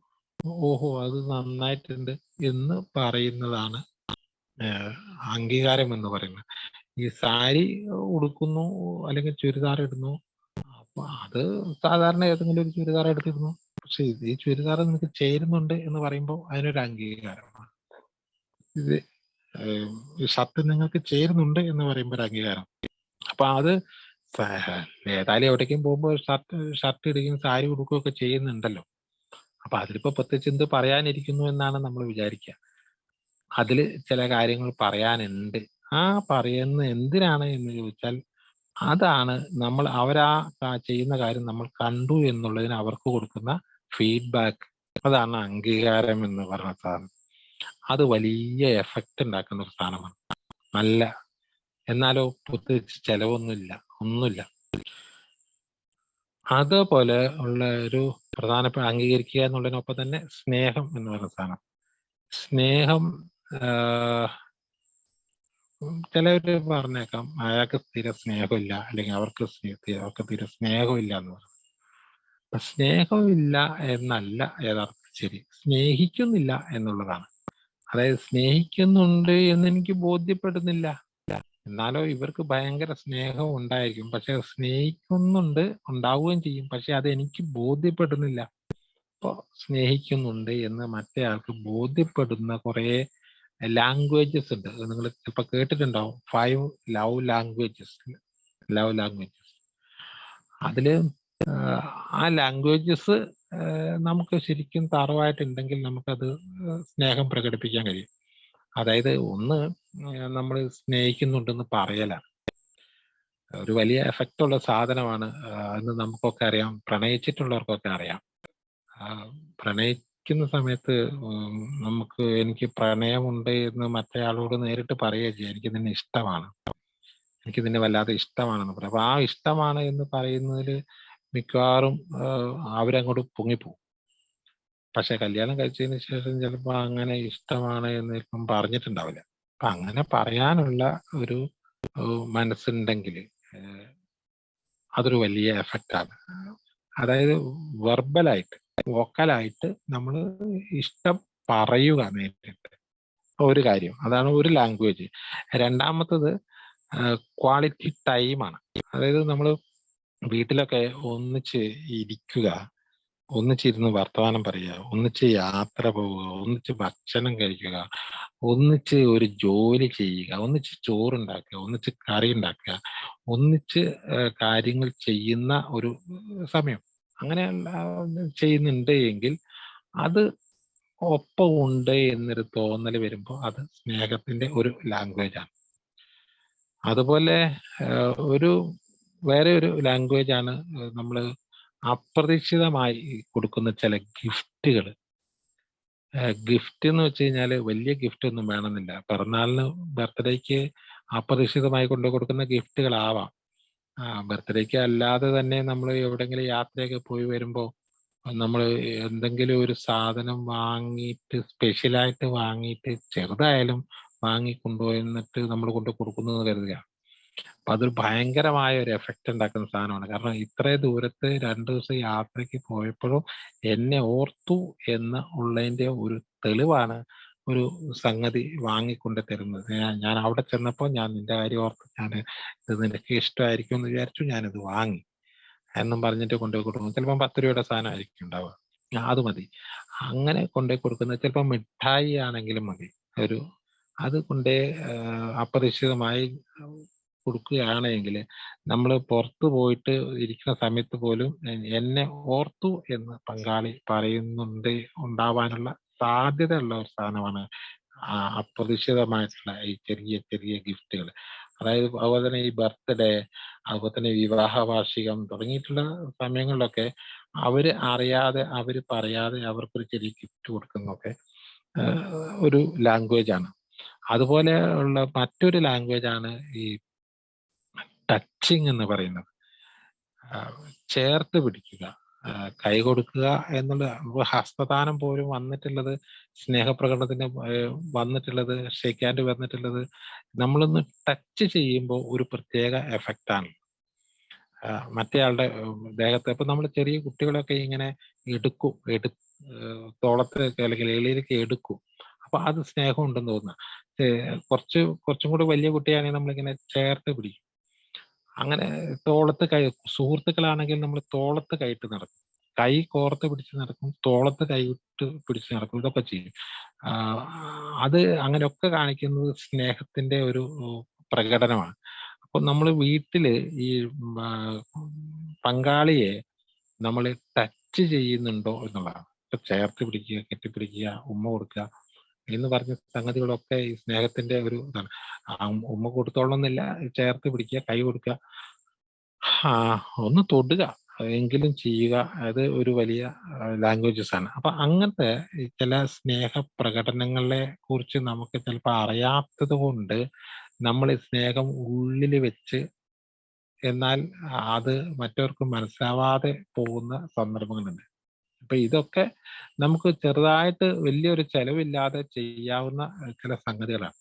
ഓഹോ അത് നന്നായിട്ടുണ്ട് എന്ന് പറയുന്നതാണ് അംഗീകാരം എന്ന് പറയുന്നത്. ഈ സാരി ഉടുക്കുന്നു അല്ലെങ്കിൽ ചുരിദാർ ഇടുന്നു, അപ്പൊ അത് സാധാരണ ഏതെങ്കിലും ഒരു ചുരിദാർ എടുത്തിരുന്നു, പക്ഷെ ഈ ചുരിദാർ നിനക്ക് ചേരുന്നുണ്ട് എന്ന് പറയുമ്പോൾ അതിനൊരു അംഗീകാരമാണ്. ഇത് ഷർട്ട് നിങ്ങൾക്ക് ചേരുന്നുണ്ട് എന്ന് പറയുമ്പോൾ ഒരു അംഗീകാരം. അപ്പൊ അത് ഏതായാലും എവിടേക്കും പോകുമ്പോൾ ഷർട്ട് ഇടുകയും സാരി ഉടുക്കുകയും ഒക്കെ ചെയ്യുന്നുണ്ടല്ലോ. അപ്പൊ അതിലിപ്പോ പ്രത്യേകിച്ച് എന്ത് പറയാനിരിക്കുന്നു എന്നാണ് നമ്മൾ വിചാരിക്കുക. അതിൽ ചില കാര്യങ്ങൾ പറയാനുണ്ട്. ആ പറയുന്ന എന്തിനാണ് എന്ന് ചോദിച്ചാൽ അതാണ് നമ്മൾ അവരാ ചെയ്യുന്ന കാര്യം നമ്മൾ കണ്ടു എന്നുള്ളതിന് അവർക്ക് കൊടുക്കുന്ന ഫീഡ്ബാക്ക്. അതാണ് അംഗീകാരം എന്ന് പറഞ്ഞ സാധനം. അത് വലിയ എഫക്റ്റ് ഉണ്ടാക്കുന്ന ഒരു സാധനമാണ്. നല്ല, എന്നാലോ പ്രത്യേകിച്ച് ചെലവൊന്നുമില്ല, ഒന്നുമില്ല. അതുപോലെ ഉള്ള ഒരു പ്രധാനപ്പെട്ട അംഗീകരിക്കുക എന്നുള്ളതിനൊപ്പം തന്നെ സ്നേഹം എന്ന് പറയുന്ന സാധനം. സ്നേഹം ചിലവര് പറഞ്ഞേക്കാം അയാൾക്ക് സ്ഥിര സ്നേഹമില്ല, അല്ലെങ്കിൽ അവർക്ക് തീരെ സ്നേഹമില്ല എന്ന് പറഞ്ഞു. സ്നേഹമില്ല എന്നല്ല യഥാർത്ഥ ശരി, സ്നേഹിക്കുന്നില്ല എന്നുള്ളതാണ്. അതായത് സ്നേഹിക്കുന്നുണ്ട് എന്ന് എനിക്ക് ബോധ്യപ്പെടുന്നില്ല, എന്നാലോ ഇവർക്ക് ഭയങ്കര സ്നേഹം ഉണ്ടായിരിക്കും. പക്ഷെ സ്നേഹിക്കുന്നുണ്ട്, ഉണ്ടാവുകയും ചെയ്യും, പക്ഷെ അത് എനിക്ക് ബോധ്യപ്പെടുന്നില്ല. അപ്പൊ സ്നേഹിക്കുന്നുണ്ട് എന്ന് മറ്റേ ആൾക്ക് ബോധ്യപ്പെടുന്ന കുറെ ലാംഗ്വേജസ് ഉണ്ട്. നിങ്ങൾ ചിലപ്പോൾ കേട്ടിട്ടുണ്ടാവും, 5 ലവ് ലാംഗ്വേജസ്. അതില് ആ ലാംഗ്വേജസ് നമുക്ക് ശരിക്കും തറവായിട്ടുണ്ടെങ്കിൽ നമുക്കത് സ്നേഹം പ്രകടിപ്പിക്കാൻ കഴിയും. അതായത് ഒന്ന്, നമ്മൾ സ്നേഹിക്കുന്നുണ്ടെന്ന് പറയലാണ് ഒരു വലിയ എഫക്റ്റ് ഉള്ള സാധനമാണ് എന്ന് നമുക്കൊക്കെ അറിയാം, പ്രണയിച്ചിട്ടുള്ളവർക്കൊക്കെ അറിയാം. പ്രണയിക്കുന്ന സമയത്ത് എനിക്ക് പ്രണയമുണ്ട് എന്ന് മറ്റേ ആളോട് നേരിട്ട് പറയുക ചെയ്യാം, എനിക്ക് നിന്നെ ഇഷ്ടമാണ്, എനിക്ക് നിന്നെ വല്ലാതെ ഇഷ്ടമാണെന്ന് പറയാം. അപ്പൊ ആ ഇഷ്ടമാണ് എന്ന് പറയുന്നതിൽ മിക്കവാറും അവരങ്ങോട്ട് പൊങ്ങിപ്പോവും. പക്ഷെ കല്യാണം കഴിച്ചതിന് ശേഷം ചിലപ്പോൾ അങ്ങനെ ഇഷ്ടമാണ് എന്ന് ഇപ്പം പറഞ്ഞിട്ടുണ്ടാവില്ല. അപ്പൊ അങ്ങനെ പറയാനുള്ള ഒരു മനസ്സുണ്ടെങ്കിൽ അതൊരു വലിയ എഫക്റ്റാണ്. അതായത് വെർബലായിട്ട്, വോക്കലായിട്ട് നമ്മൾ ഇഷ്ടം പറയുക നേരിട്ട് ഒരു കാര്യം, അതാണ് ഒരു ലാംഗ്വേജ്. രണ്ടാമത്തത് ക്വാളിറ്റി ടൈമാണ്. അതായത് നമ്മൾ വീട്ടിലൊക്കെ ഒന്നിച്ച് ഇരിക്കുക, ഒന്നിച്ചിരുന്ന് വർത്തമാനം പറയുക, ഒന്നിച്ച് യാത്ര പോവുക, ഒന്നിച്ച് ഭക്ഷണം കഴിക്കുക, ഒന്നിച്ച് ഒരു ജോലി ചെയ്യുക, ഒന്നിച്ച് ചോറുണ്ടാക്കുക, ഒന്നിച്ച് കറി ഉണ്ടാക്കുക, ഒന്നിച്ച് കാര്യങ്ങൾ ചെയ്യുന്ന ഒരു സമയം അങ്ങനെ ചെയ്യുന്നുണ്ട് എങ്കിൽ അത് ഒപ്പം ഉണ്ട് എന്നൊരു തോന്നൽ വരുമ്പോൾ അത് സ്നേഹത്തിന്റെ ഒരു ലാംഗ്വേജാണ്. അതുപോലെ വേറെ ഒരു ലാംഗ്വേജ് ആണ് നമ്മൾ അപ്രതീക്ഷിതമായി കൊടുക്കുന്ന ചില ഗിഫ്റ്റുകൾ. ഗിഫ്റ്റ് എന്ന് വെച്ച് കഴിഞ്ഞാൽ വലിയ ഗിഫ്റ്റ് ഒന്നും വേണമെന്നില്ല. പിറന്നാളിന്, ബർത്ത്ഡേക്ക് അപ്രതീക്ഷിതമായി കൊടുക്കുന്ന ഗിഫ്റ്റുകളാവാം. ബർത്ത്ഡേക്ക് അല്ലാതെ തന്നെ നമ്മൾ എവിടെയെങ്കിലും യാത്രയൊക്കെ പോയി വരുമ്പോൾ നമ്മൾ എന്തെങ്കിലും ഒരു സാധനം വാങ്ങിയിട്ട് സ്പെഷ്യലായിട്ട് വാങ്ങിയിട്ട് ചെറുതായാലും വാങ്ങി കൊണ്ടുപോയിട്ട് നമ്മൾ കൊണ്ട് കൊടുക്കുന്നത് കരുതുക. അപ്പൊ അതൊരു ഭയങ്കരമായ ഒരു എഫക്റ്റ് ഉണ്ടാക്കുന്ന സാധനമാണ്. കാരണം ഇത്രയും ദൂരത്ത് 2 ദിവസം യാത്രയ്ക്ക് പോയപ്പോഴും എന്നെ ഓർത്തു എന്ന് ഉള്ളതിന്റെ ഒരു തെളിവാണ് ഒരു സംഗതി വാങ്ങിക്കൊണ്ട് തരുന്നത്. ഞാൻ അവിടെ ചെന്നപ്പോൾ ഞാൻ നിന്റെ കാര്യം ഓർത്ത് ഞാൻ ഇത് നിനക്ക് ഇഷ്ടമായിരിക്കും എന്ന് വിചാരിച്ചു ഞാനിത് വാങ്ങി എന്നും പറഞ്ഞിട്ട് കൊണ്ടുപോയി കൊടുക്കും. ചിലപ്പം 10 രൂപയുടെ സാധനമായിരിക്കും ഉണ്ടാവുക. അത് മതി. അങ്ങനെ കൊണ്ടുപോയി കൊടുക്കുന്നത് ചിലപ്പോൾ മിഠായി ആണെങ്കിലും മതി. അത് കൊണ്ടേ അപ്രതീക്ഷിതമായി കൊടുക്കുകയാണെങ്കിൽ നമ്മൾ പുറത്തു പോയിട്ട് ഇരിക്കുന്ന സമയത്ത് പോലും എന്നെ ഓർത്തു എന്ന് പങ്കാളി ഉണ്ടാവാനുള്ള സാധ്യതയുള്ള ഒരു സാധനമാണ് അപ്രതീക്ഷിതമായിട്ടുള്ള ഈ ചെറിയ ചെറിയ ഗിഫ്റ്റുകൾ. അതായത് അതുപോലെ തന്നെ ഈ ബർത്ത്ഡേ, അതുപോലെ തന്നെ വിവാഹ വാർഷികം തുടങ്ങിയിട്ടുള്ള സമയങ്ങളിലൊക്കെ അവര് അറിയാതെ അവര് പറയാതെ അവർക്കൊരു ചെറിയ ഗിഫ്റ്റ് കൊടുക്കുന്നതൊക്കെ ഒരു ലാംഗ്വേജ് ആണ്. അതുപോലെ ഉള്ള മറ്റൊരു ലാംഗ്വേജ് ആണ് ഈ ടച്ചിങ് എന്ന് പറയുന്നത്. ചേർത്ത് പിടിക്കുക, കൈ കൊടുക്കുക എന്നുള്ള ഹസ്തദാനം പോലും വന്നിട്ടുള്ളത്, സ്നേഹപ്രകടനത്തിന് വന്നിട്ടുള്ളത്, ഷേക്ക് ഹാൻഡ് വന്നിട്ടുള്ളത് നമ്മളൊന്ന് ടച്ച് ചെയ്യുമ്പോൾ ഒരു പ്രത്യേക എഫക്റ്റാണ് മറ്റേയാളുടെ ദേഹത്ത്. ഇപ്പൊ നമ്മൾ ചെറിയ കുട്ടികളൊക്കെ ഇങ്ങനെ എടുക്കും, തോളത്ത് അല്ലെങ്കിൽ എളിയിലേക്ക് എടുക്കും. അപ്പൊ അത് സ്നേഹം ഉണ്ടെന്ന് തോന്നുന്നു. കുറച്ചും കൂടി വലിയ കുട്ടിയാണെങ്കിൽ നമ്മളിങ്ങനെ ചേർത്ത് പിടിക്കും. അങ്ങനെ തോളത്ത് കൈ, സുഹൃത്തുക്കളാണെങ്കിൽ നമ്മൾ തോളത്ത് കൈയിട്ട് നടക്കും, കൈ കോർത്ത് പിടിച്ച് നടക്കും, തോളത്ത് കൈയിട്ട് പിടിച്ച് നടക്കും, ഇതൊക്കെ ചെയ്യും. അത് അങ്ങനെയൊക്കെ കാണിക്കുന്നത് സ്നേഹത്തിന്റെ ഒരു പ്രകടനമാണ്. അപ്പൊ നമ്മൾ വീട്ടില് ഈ പങ്കാളിയെ നമ്മൾ ടച്ച് ചെയ്യുന്നുണ്ടോ എന്നുള്ളതാണ്. ഇപ്പൊ ചേർത്ത് പിടിക്കുക, കെട്ടിപ്പിടിക്കുക, ഉമ്മ കൊടുക്കുക എന്ന് പറഞ്ഞ സംഗതികളൊക്കെ ഈ സ്നേഹത്തിന്റെ ഒരു ഇതാണ്. ഉമ്മ കൊടുത്തോളന്നില്ല, ചേർത്ത് പിടിക്കുക, കൈ കൊടുക്കുക, ഒന്ന് തൊടുക എങ്കിലും ചെയ്യുക, അത് ഒരു വലിയ ലാംഗ്വേജസ് ആണ്. അപ്പൊ അങ്ങനത്തെ ചില സ്നേഹ പ്രകടനങ്ങളെ കുറിച്ച് നമുക്ക് ചിലപ്പോൾ അറിയാത്തത് കൊണ്ട് നമ്മൾ സ്നേഹം ഉള്ളിൽ വെച്ച് എന്നാൽ അത് മറ്റവർക്ക് മനസ്സിലാവാതെ പോകുന്ന സന്ദർഭങ്ങളുണ്ട്. അപ്പൊ ഇതൊക്കെ നമുക്ക് ചെറുതായിട്ട് വലിയൊരു ചെലവില്ലാതെ ചെയ്യാവുന്ന ചില സംഗതികളാണ്.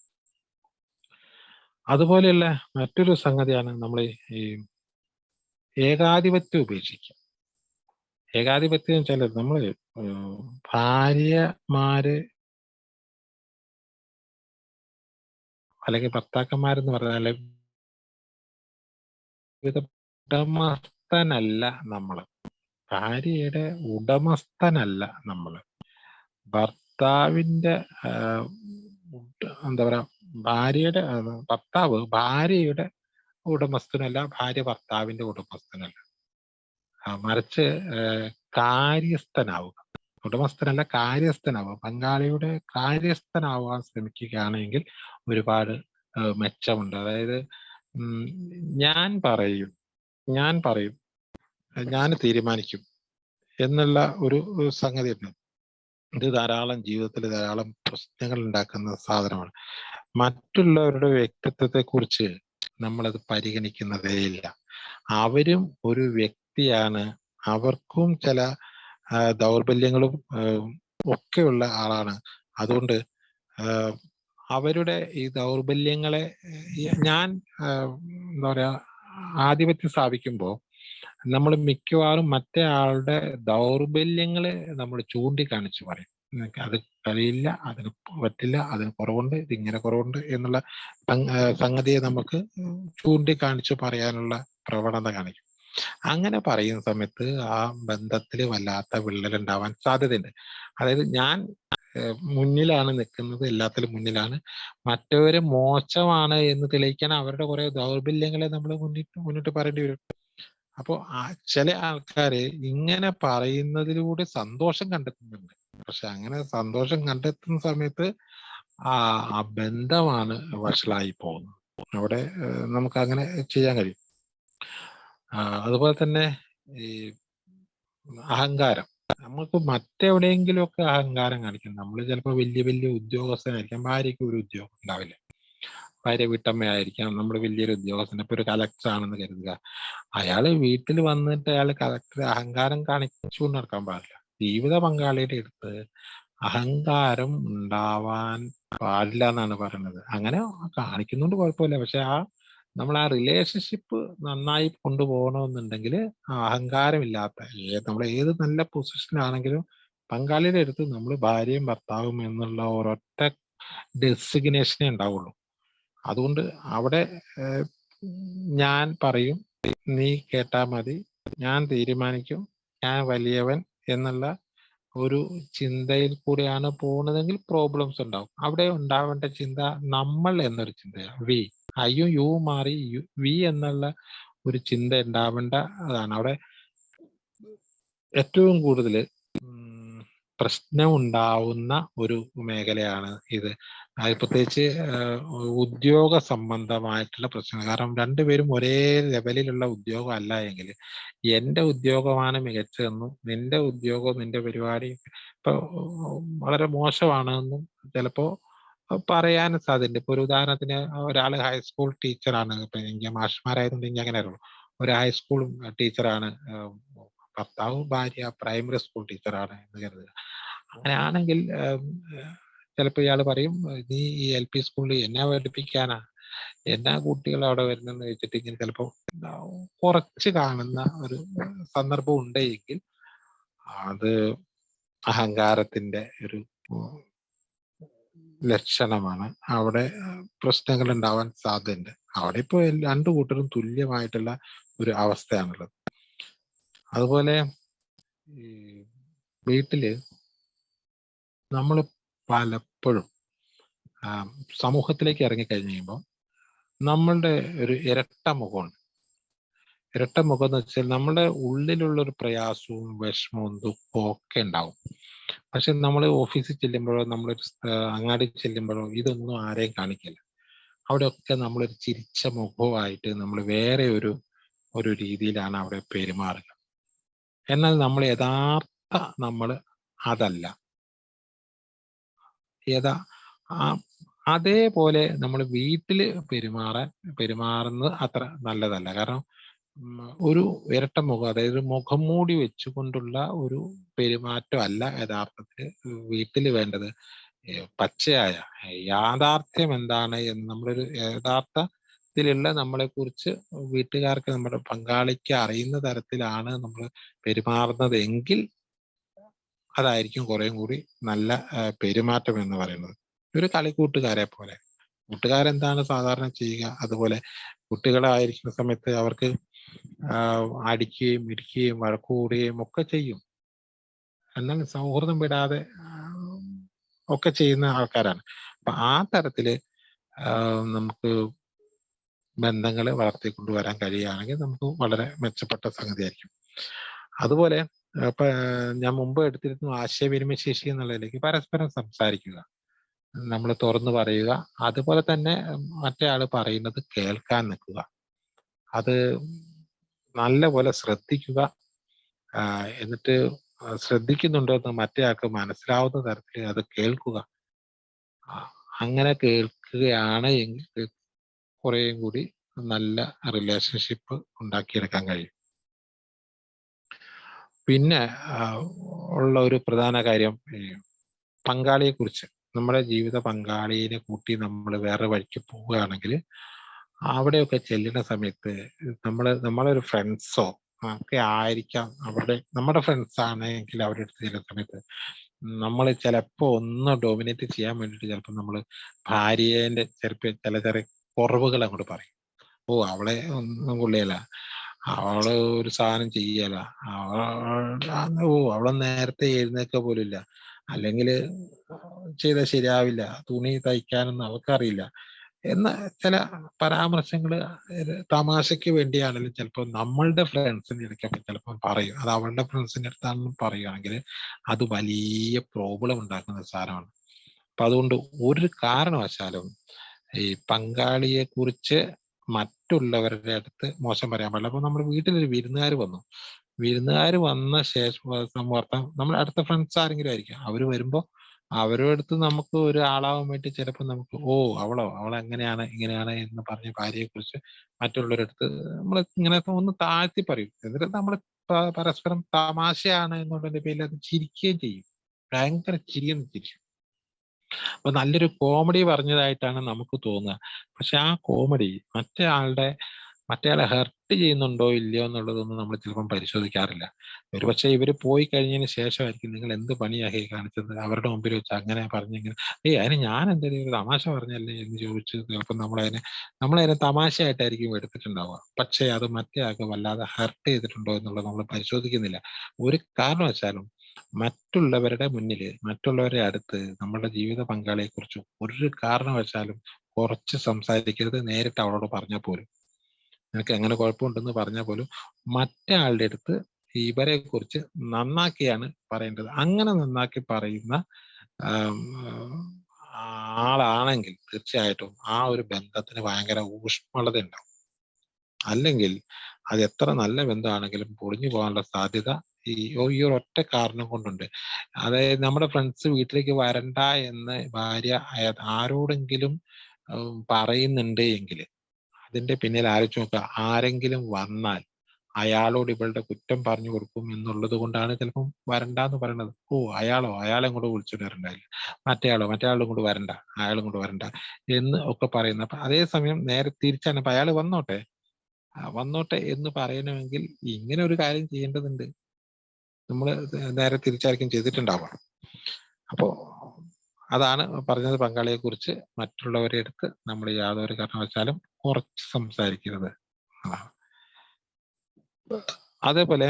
അതുപോലെയുള്ള മറ്റൊരു സംഗതിയാണ് നമ്മൾ ഈ ഏകാധിപത്യം ഉപേക്ഷിക്കുക. ഏകാധിപത്യം വെച്ചാൽ നമ്മള് ഭാര്യമാര് അല്ലെങ്കിൽ ഭർത്താക്കന്മാരെന്ന് പറഞ്ഞാല് ഉടമസ്ഥനല്ല നമ്മള്. ഭാര്യയുടെ ഉടമസ്ഥനല്ല നമ്മള്. ഭർത്താവിന്റെ എന്താ പറയാ, ഭർത്താവ് ഭാര്യയുടെ ഉടമസ്ഥനല്ല, ഭാര്യ ഭർത്താവിന്റെ ഉടമസ്ഥനല്ല. മറിച്ച് കാര്യസ്ഥനാവുക. ഉടമസ്ഥനല്ല, കാര്യസ്ഥനാവുക. പങ്കാളിയുടെ കാര്യസ്ഥനാവാൻ ശ്രമിക്കുകയാണെങ്കിൽ ഒരുപാട് മെച്ചമുണ്ട്. അതായത് ഞാൻ പറയും, ഞാൻ തീരുമാനിക്കും എന്നുള്ള ഒരു സംഗതി ഉണ്ട്. ഇത് ജീവിതത്തിൽ ധാരാളം പ്രശ്നങ്ങൾ ഉണ്ടാക്കുന്ന സാധനമാണ്. മറ്റുള്ളവരുടെ വ്യക്തിത്വത്തെ കുറിച്ച് നമ്മളത് പരിഗണിക്കുന്നതേയില്ല. അവരും ഒരു വ്യക്തിയാണ്, അവർക്കും ചില ദൗർബല്യങ്ങളും ഒക്കെയുള്ള ആളാണ്. അതുകൊണ്ട് അവരുടെ ഈ ദൗർബല്യങ്ങളെ ഞാൻ എന്താ പറയാ, ആധിപത്യം സ്ഥാപിക്കുമ്പോൾ നമ്മൾ മിക്കവാറും മറ്റേ ആളുടെ ദൗർബല്യങ്ങളെ നമ്മൾ ചൂണ്ടിക്കാണിച്ച് പറയും. അത് കഴിയില്ല, അതിന് പറ്റില്ല, അതിന് കുറവുണ്ട്, ഇതിങ്ങനെ കുറവുണ്ട് എന്നുള്ള സംഗതിയെ നമുക്ക് ചൂണ്ടിക്കാണിച്ച് പറയാനുള്ള പ്രവണത കാണിക്കും. അങ്ങനെ പറയുന്ന സമയത്ത് ആ ബന്ധത്തിൽ വല്ലാത്ത വിള്ളലുണ്ടാവാൻ സാധ്യതയുണ്ട്. അതായത് ഞാൻ മുന്നിലാണ് നിൽക്കുന്നത്, എല്ലാത്തിലും മുന്നിലാണ്. മറ്റവര് മോശമാണ് എന്ന് തെളിയിക്കാൻ അവരുടെ കുറെ ദൗർബല്യങ്ങളെ നമ്മൾ മുന്നിട്ട് പറയേണ്ടി വരും. അപ്പോ ചില ആൾക്കാര് ഇങ്ങനെ പറയുന്നതിലൂടെ സന്തോഷം കണ്ടെത്തുന്നുണ്ട്. പക്ഷെ അങ്ങനെ സന്തോഷം കണ്ടെത്തുന്ന സമയത്ത് ആ ബന്ധമാണ് വഷളായി പോകുന്നത്. അവിടെ നമുക്ക് അങ്ങനെ ചെയ്യാൻ കഴിയും. അതുപോലെ തന്നെ ഈ അഹങ്കാരം, നമുക്ക് മറ്റെവിടെയെങ്കിലും ഒക്കെ അഹങ്കാരം കാണിക്കും. നമ്മൾ ചിലപ്പോൾ വലിയ വലിയ ഉദ്യോഗസ്ഥനായിരിക്കാം, ഭാര്യയ്ക്ക് ഒരു ഉദ്യോഗം ഉണ്ടാവില്ല. ഭാര്യ വീട്ടമ്മയായിരിക്കാം, നമ്മൾ വലിയൊരു ഉദ്യോഗസ്ഥൻ, ഇപ്പൊ ഒരു കലക്ടർ ആണെന്ന് കരുതുക. അയാള് വീട്ടിൽ വന്നിട്ട് അയാൾ കളക്ടർ അഹങ്കാരം കാണിച്ചുകൊണ്ട് നടക്കാൻ പാടില്ല. ജീവിത പങ്കാളിയുടെ അടുത്ത് അഹങ്കാരം ഉണ്ടാവാൻ പാടില്ല എന്നാണ് പറയുന്നത്. അങ്ങനെ കാണിക്കുന്നോണ്ട് കുഴപ്പമില്ല. പക്ഷെ നമ്മൾ ആ റിലേഷൻഷിപ്പ് നന്നായി കൊണ്ടുപോകണമെന്നുണ്ടെങ്കിൽ അഹങ്കാരമില്ലാത്ത നമ്മൾ ഏത് നല്ല പൊസിഷനാണെങ്കിലും പങ്കാളിയുടെ അടുത്ത് നമ്മൾ ഭാര്യയും ഭർത്താവും എന്നുള്ള ഒരൊറ്റ ഡെസിഗ്നേഷനേ ഉണ്ടാവുള്ളൂ. അതുകൊണ്ട് അവിടെ ഞാൻ പറയും, നീ കേട്ടാ മതി, ഞാൻ തീരുമാനിക്കും, ഞാൻ വലിയവൻ എന്നുള്ള ഒരു ചിന്തയിൽ കൂടെയാണ് പോകുന്നതെങ്കിൽ പ്രോബ്ലംസ് ഉണ്ടാവും. അവിടെ ഉണ്ടാവേണ്ട ചിന്ത നമ്മൾ എന്നൊരു ചിന്തയാണ്. വി, അയ്യോ യു മാറി വി എന്നുള്ള ഒരു ചിന്ത ഉണ്ടാവേണ്ട അതാണ്. അവിടെ ഏറ്റവും കൂടുതൽ പ്രശ്നം ഉണ്ടാവുന്ന ഒരു മേഖലയാണ് ഇത്. പ്രത്യേകിച്ച് ഉദ്യോഗ സംബന്ധമായിട്ടുള്ള പ്രശ്നങ്ങൾ. കാരണം രണ്ടുപേരും ഒരേ ലെവലിലുള്ള ഉദ്യോഗം അല്ല എങ്കിൽ, എന്റെ ഉദ്യോഗമാണ് മികച്ചതെന്നും നിന്റെ ഉദ്യോഗവും നിന്റെ പരിപാടി ഇപ്പൊ വളരെ മോശമാണെന്നും ചിലപ്പോ പറയാൻ സാധ്യതയുണ്ട്. ഇപ്പൊ ഒരു ഉദാഹരണത്തിന് ഒരാൾ ഹൈസ്കൂൾ ടീച്ചറാണ്, ഇപ്പൊ എനിക്ക് മാഷ്മാരായതുകൊണ്ട് അങ്ങനെ അറിയുള്ളൂ. ഒരു ഹൈസ്കൂൾ ടീച്ചറാണ്, ഭർത്താവ് ഭാര്യ പ്രൈമറി സ്കൂൾ ടീച്ചറാണ് എന്ന് കരുതുക. അങ്ങനെയാണെങ്കിൽ ചിലപ്പോൾ ഇയാൾ പറയും, നീ ഈ LP സ്കൂളിൽ എന്നാ പഠിപ്പിക്കാനാ, എന്നാ കുട്ടികൾ അവിടെ വരുന്നെന്ന് വെച്ചിട്ട് ഇങ്ങനെ ചിലപ്പോൾ കുറച്ച് കാണുന്ന ഒരു സന്ദർഭം ഉണ്ടെങ്കിൽ അത് അഹങ്കാരത്തിന്റെ ഒരു ലക്ഷണമാണ്. അവിടെ പ്രശ്നങ്ങൾ ഉണ്ടാവാൻ സാധ്യതയുണ്ട്. അവിടെ ഇപ്പോൾ രണ്ടു കൂട്ടരും തുല്യമായിട്ടുള്ള ഒരു അവസ്ഥയാണുള്ളത്. അതുപോലെ ഈ വീട്ടില് നമ്മൾ പലപ്പോഴും സമൂഹത്തിലേക്ക് ഇറങ്ങിക്കഴിഞ്ഞ് കഴിയുമ്പോൾ നമ്മളുടെ ഒരു ഇരട്ട മുഖമുണ്ട്. ഇരട്ട മുഖം എന്ന് വെച്ചാൽ നമ്മുടെ ഉള്ളിലുള്ളൊരു പ്രയാസവും വിഷമവും ദുഃഖവും ഒക്കെ ഉണ്ടാവും. പക്ഷെ നമ്മൾ ഓഫീസിൽ ചെല്ലുമ്പോഴോ നമ്മളൊരു അങ്ങാടി ചെല്ലുമ്പോഴോ ഇതൊന്നും ആരെയും കാണിക്കില്ല. അവിടെയൊക്കെ നമ്മളൊരു ചിരിച്ച മുഖമായിട്ട് നമ്മൾ വേറെ ഒരു രീതിയിലാണ് അവിടെ പെരുമാറുക. എന്നാൽ നമ്മൾ യഥാർത്ഥ നമ്മൾ അതല്ല. അതേപോലെ നമ്മൾ വീട്ടിൽ പെരുമാറുന്നത് അത്ര നല്ലതല്ല. കാരണം ഒരു ഇരട്ട മുഖം, അതായത് മുഖം മൂടി വെച്ചുകൊണ്ടുള്ള ഒരു പെരുമാറ്റം അല്ല യഥാർത്ഥത്തിൽ വീട്ടിൽ വേണ്ടത്. പച്ചയായ യാഥാർത്ഥ്യം എന്താണ് എന്ന് നമ്മളൊരു യഥാർത്ഥത്തിലുള്ള നമ്മളെ കുറിച്ച് വീട്ടുകാർക്ക്, നമ്മുടെ പങ്കാളിക്ക് അറിയുന്ന തരത്തിലാണ് നമ്മൾ പെരുമാറുന്നത് എങ്കിൽ അതായിരിക്കും കുറേം കൂടി നല്ല പെരുമാറ്റം എന്ന് പറയുന്നത്. ഒരു കളിക്കൂട്ടുകാരെ പോലെ. കൂട്ടുകാരെന്താണ് സാധാരണ ചെയ്യുക, അതുപോലെ കുട്ടികളായിരിക്കുന്ന സമയത്ത് അവർക്ക് അടിക്കുകയും ഇടിക്കുകയും വഴക്ക് കൂടുകയും ഒക്കെ ചെയ്യും. എന്നാൽ സൗഹൃദം വിടാതെ ഒക്കെ ചെയ്യുന്ന ആൾക്കാരാണ്. അപ്പൊ ആ തരത്തില് നമുക്ക് ബന്ധങ്ങളെ വളർത്തിക്കൊണ്ടുവരാൻ കഴിയുകയാണെങ്കിൽ നമുക്ക് വളരെ മെച്ചപ്പെട്ട സംഗതിയായിരിക്കും. അതുപോലെ ഇപ്പൊ ഞാൻ മുമ്പ് എടുത്തിരുന്നു ആശയവിനിമയ ശേഷി എന്നുള്ളതിലേക്ക് പരസ്പരം സംസാരിക്കുക, നമ്മൾ തുറന്നു പറയുക, അതുപോലെ തന്നെ മറ്റേ ആള് പറയുന്നത് കേൾക്കാൻ നിൽക്കുക, അത് നല്ലപോലെ ശ്രദ്ധിക്കുക. എന്നിട്ട് ശ്രദ്ധിക്കുന്നുണ്ടോ എന്ന് മറ്റേ ആൾക്ക് മനസ്സിലാവുന്ന തരത്തിൽ അത് കേൾക്കുക. അങ്ങനെ കേൾക്കുകയാണ് എങ്കിൽ കുറേയും കൂടി നല്ല റിലേഷൻഷിപ്പ് ഉണ്ടാക്കിയെടുക്കാൻ കഴിയും. പിന്നെ ഉള്ള ഒരു പ്രധാന കാര്യം, പങ്കാളിയെ കുറിച്ച്, നമ്മുടെ ജീവിത പങ്കാളിയെ കൂട്ടി നമ്മൾ വേറെ വഴിക്ക് പോവുകയാണെങ്കിൽ അവിടെയൊക്കെ ചെല്ലുന്ന സമയത്ത് നമ്മളൊരു ഫ്രണ്ട്സോ ഒക്കെ ആയിരിക്കാം, നമ്മുടെ ഫ്രണ്ട്സ് ആണെങ്കിൽ അവരുടെ അടുത്ത് ചെല്ലുന്ന സമയത്ത് നമ്മൾ ചിലപ്പോൾ ഒന്ന് ഡോമിനേറ്റ് ചെയ്യാൻ വേണ്ടിയിട്ട് ചിലപ്പോൾ നമ്മൾ ഭാര്യേന്റെ ചില ചെറിയ കുറവുകൾ അങ്ങോട്ട് പറയും. ഓ അവളെ ഒന്നും കൊള്ളിയല്ല, അവള് ഒരു സാധനം ചെയ്യല, അവളെ നേരത്തെ എഴുന്നേൽക്ക പോലില്ല, അല്ലെങ്കിൽ ചെയ്താൽ ശരിയാവില്ല, തുണി തയ്ക്കാനൊന്നും അവൾക്കറിയില്ല എന്ന ചില പരാമർശങ്ങൾ തമാശയ്ക്ക് വേണ്ടിയാണെങ്കിലും ചിലപ്പോൾ നമ്മളുടെ ഫ്രണ്ട്സിന്റെ അടുത്തൊക്കെ ചിലപ്പോൾ പറയും. അത് അവളുടെ ഫ്രണ്ട്സിന്റെ അടുത്താണെന്ന് പറയുകയാണെങ്കിൽ അത് വലിയ പ്രോബ്ലം ഉണ്ടാക്കുന്ന സാധനമാണ്. അപ്പൊ അതുകൊണ്ട് ഒരു കാരണവശാലും ഈ പങ്കാളിയെ കുറിച്ച് മറ്റുള്ളവരുടെ അടുത്ത് മോശം പറയാൻ പാടില്ല. അപ്പൊ നമ്മുടെ വീട്ടിലൊരു വിരുന്നുകാർ വന്ന ശേഷം നമ്മൾ അടുത്ത ഫ്രണ്ട്സ് ആരെങ്കിലും ആയിരിക്കും, അവര് വരുമ്പോ അവരുടെ അടുത്ത് നമുക്ക് ഒരു ആളാവാൻ വേണ്ടി ചിലപ്പോൾ നമുക്ക് അവളെങ്ങനെയാണ് ഇങ്ങനെയാണ് എന്ന് പറഞ്ഞ് ഭാര്യയെക്കുറിച്ച് മറ്റുള്ളവരടുത്ത് നമ്മൾ ഇങ്ങനെ ഒന്ന് താഴ്ത്തി പറയും. എന്നിട്ട് നമ്മൾ പരസ്പരം തമാശയാണ് എന്നുള്ളതിന്റെ പേരിൽ അത് ചിരിക്കുകയും ചെയ്യും. ഭയങ്കര ചിരിയെന്ന് ചിരിക്കും. അപ്പൊ നല്ലൊരു കോമഡി പറഞ്ഞതായിട്ടാണ് നമുക്ക് തോന്നുക. പക്ഷെ ആ കോമഡി മറ്റേയാളെ ഹെർട്ട് ചെയ്യുന്നുണ്ടോ ഇല്ലയോ എന്നുള്ളതൊന്നും നമ്മൾ ചിലപ്പം പരിശോധിക്കാറില്ല. ഒരുപക്ഷെ ഇവര് പോയി കഴിഞ്ഞതിന് ശേഷമായിരിക്കും നിങ്ങൾ എന്ത് പണിയാ കാണിച്ചത്, അവരുടെ മുമ്പിൽ വെച്ച് അങ്ങനെ പറഞ്ഞിങ്ങനെ അതിന് ഞാൻ എന്തെങ്കിലും ഒരു തമാശ പറഞ്ഞല്ലേ എന്ന് ചോദിച്ച് ചിലപ്പോൾ നമ്മളതിനെ തമാശയായിട്ടായിരിക്കും എടുത്തിട്ടുണ്ടാവുക. പക്ഷേ അത് മറ്റേ ആൾക്ക് വല്ലാതെ ഹെർട്ട് ചെയ്തിട്ടുണ്ടോ എന്നുള്ളത് നമ്മൾ പരിശോധിക്കുന്നില്ല. ഒരു കാരണവശാലും മറ്റുള്ളവരുടെ മുന്നില് മറ്റുള്ളവരുടെ അടുത്ത് നമ്മുടെ ജീവിത പങ്കാളിയെ കുറിച്ച് ഒരു കാരണവശാലും കുറച്ച് സംസാരിക്കരുത്. നേരിട്ട് അവളോട് പറഞ്ഞാൽ പോലും, നിനക്ക് എങ്ങനെ കുഴപ്പമുണ്ടെന്ന് പറഞ്ഞാൽ പോലും മറ്റേ ആളുടെ അടുത്ത് ഇവരെ കുറിച്ച് നന്നാക്കിയാണ് പറയേണ്ടത്. അങ്ങനെ നന്നാക്കി പറയുന്ന ആളാണെങ്കിൽ തീർച്ചയായിട്ടും ആ ഒരു ബന്ധത്തിന് ഭയങ്കര ഊഷ്മളത ഉണ്ടാവും. അല്ലെങ്കിൽ അത് എത്ര നല്ല ബന്ധമാണെങ്കിലും പൊളിഞ്ഞു പോകാനുള്ള സാധ്യത ഈ ഒരൊറ്റ കാരണം കൊണ്ടുണ്ട്. അതായത് നമ്മുടെ ഫ്രണ്ട്സ് വീട്ടിലേക്ക് വരണ്ട എന്ന് ഭാര്യ ആരോടെങ്കിലും പറയുന്നുണ്ട് എങ്കിൽ അതിന്റെ പിന്നിൽ ആലോചിച്ച് നോക്കുക. ആരെങ്കിലും വന്നാൽ അയാളോട് ഇവളുടെ കുറ്റം പറഞ്ഞു കൊടുക്കും എന്നുള്ളത് കൊണ്ടാണ് ചിലപ്പം വരണ്ടാന്ന് പറയണത്. അയാളെ ഇങ്ങോട്ട് വിളിച്ചോണ്ട് വരണ്ടായില്ല, മറ്റേയാളും ഇങ്ങോട്ട് വരണ്ട, അയാളും ഇങ്ങോട്ട് വരണ്ട എന്ന് ഒക്കെ പറയുന്നത്. അപ്പൊ അതേസമയം നേരെ തിരിച്ചാണ്, അപ്പൊ അയാൾ വന്നോട്ടെ എന്ന് പറയണമെങ്കിൽ ഇങ്ങനെ ഒരു കാര്യം ചെയ്യേണ്ടതുണ്ട്. നമ്മൾ നേരെ തിരിച്ചായിരിക്കും ചെയ്തിട്ടുണ്ടാവുക. അപ്പോ അതാണ് പറഞ്ഞത്, പങ്കാളിയെ കുറിച്ച് മറ്റുള്ളവരെ അടുത്ത് നമ്മൾ യാതൊരു കാരണവശാലും കുറച്ച് സംസാരിക്കരുത്. അതേപോലെ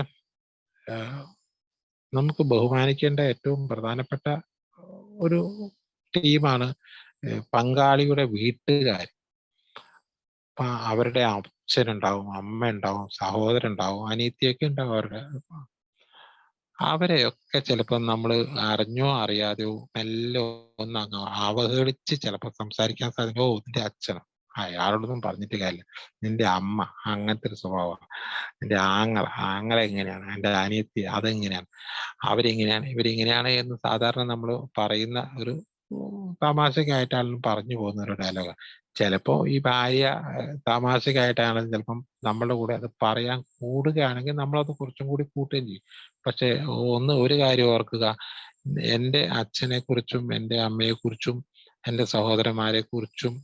നമുക്ക് ബഹുമാനിക്കേണ്ട ഏറ്റവും പ്രധാനപ്പെട്ട ഒരു ടീമാണ് പങ്കാളിയുടെ വീട്ടുകാർ. അവരുടെ അച്ഛനുണ്ടാവും, അമ്മ ഉണ്ടാവും, സഹോദരൻ ഉണ്ടാവും, അനിയത്തിയൊക്കെ ഉണ്ടാവും. അവരെയൊക്കെ ചിലപ്പോൾ നമ്മൾ അറിഞ്ഞോ അറിയാതെയോ മെല്ലെ ഒന്ന് അവഹേളിച്ച് ചിലപ്പോൾ സംസാരിക്കാൻ സാധിക്കും. നിന്റെ അച്ഛനോ, അയാളോടൊന്നും പറഞ്ഞിട്ട് കാര്യമില്ല, നിന്റെ അമ്മ അങ്ങനത്തെ ഒരു സ്വഭാവമാണ്, നിന്റെ ആങ്ങള എങ്ങനെയാണ്, എന്റെ അനിയത്തി അതെങ്ങനെയാണ്, അവരെങ്ങനെയാണ്, ഇവരിങ്ങനെയാണ് എന്ന് സാധാരണ നമ്മൾ പറയുന്ന ഒരു തമാശക്കായിട്ടാണെങ്കിലും പറഞ്ഞു പോകുന്ന ഒരു ഡയലോഗാണ്. ചിലപ്പോ ഈ ഭാര്യ തമാശക്കായിട്ടാണെങ്കിലും ചിലപ്പം നമ്മളുടെ കൂടെ അത് പറയാൻ കൂടുകയാണെങ്കിൽ നമ്മളത് കുറച്ചും കൂടി കൂട്ടുകയും ചെയ്യും. പക്ഷെ ഒരു കാര്യം ഓർക്കുക, എൻ്റെ അച്ഛനെ കുറിച്ചും എൻ്റെ അമ്മയെ കുറിച്ചും എൻ്റെ സഹോദരന്മാരെ കുറിച്ചും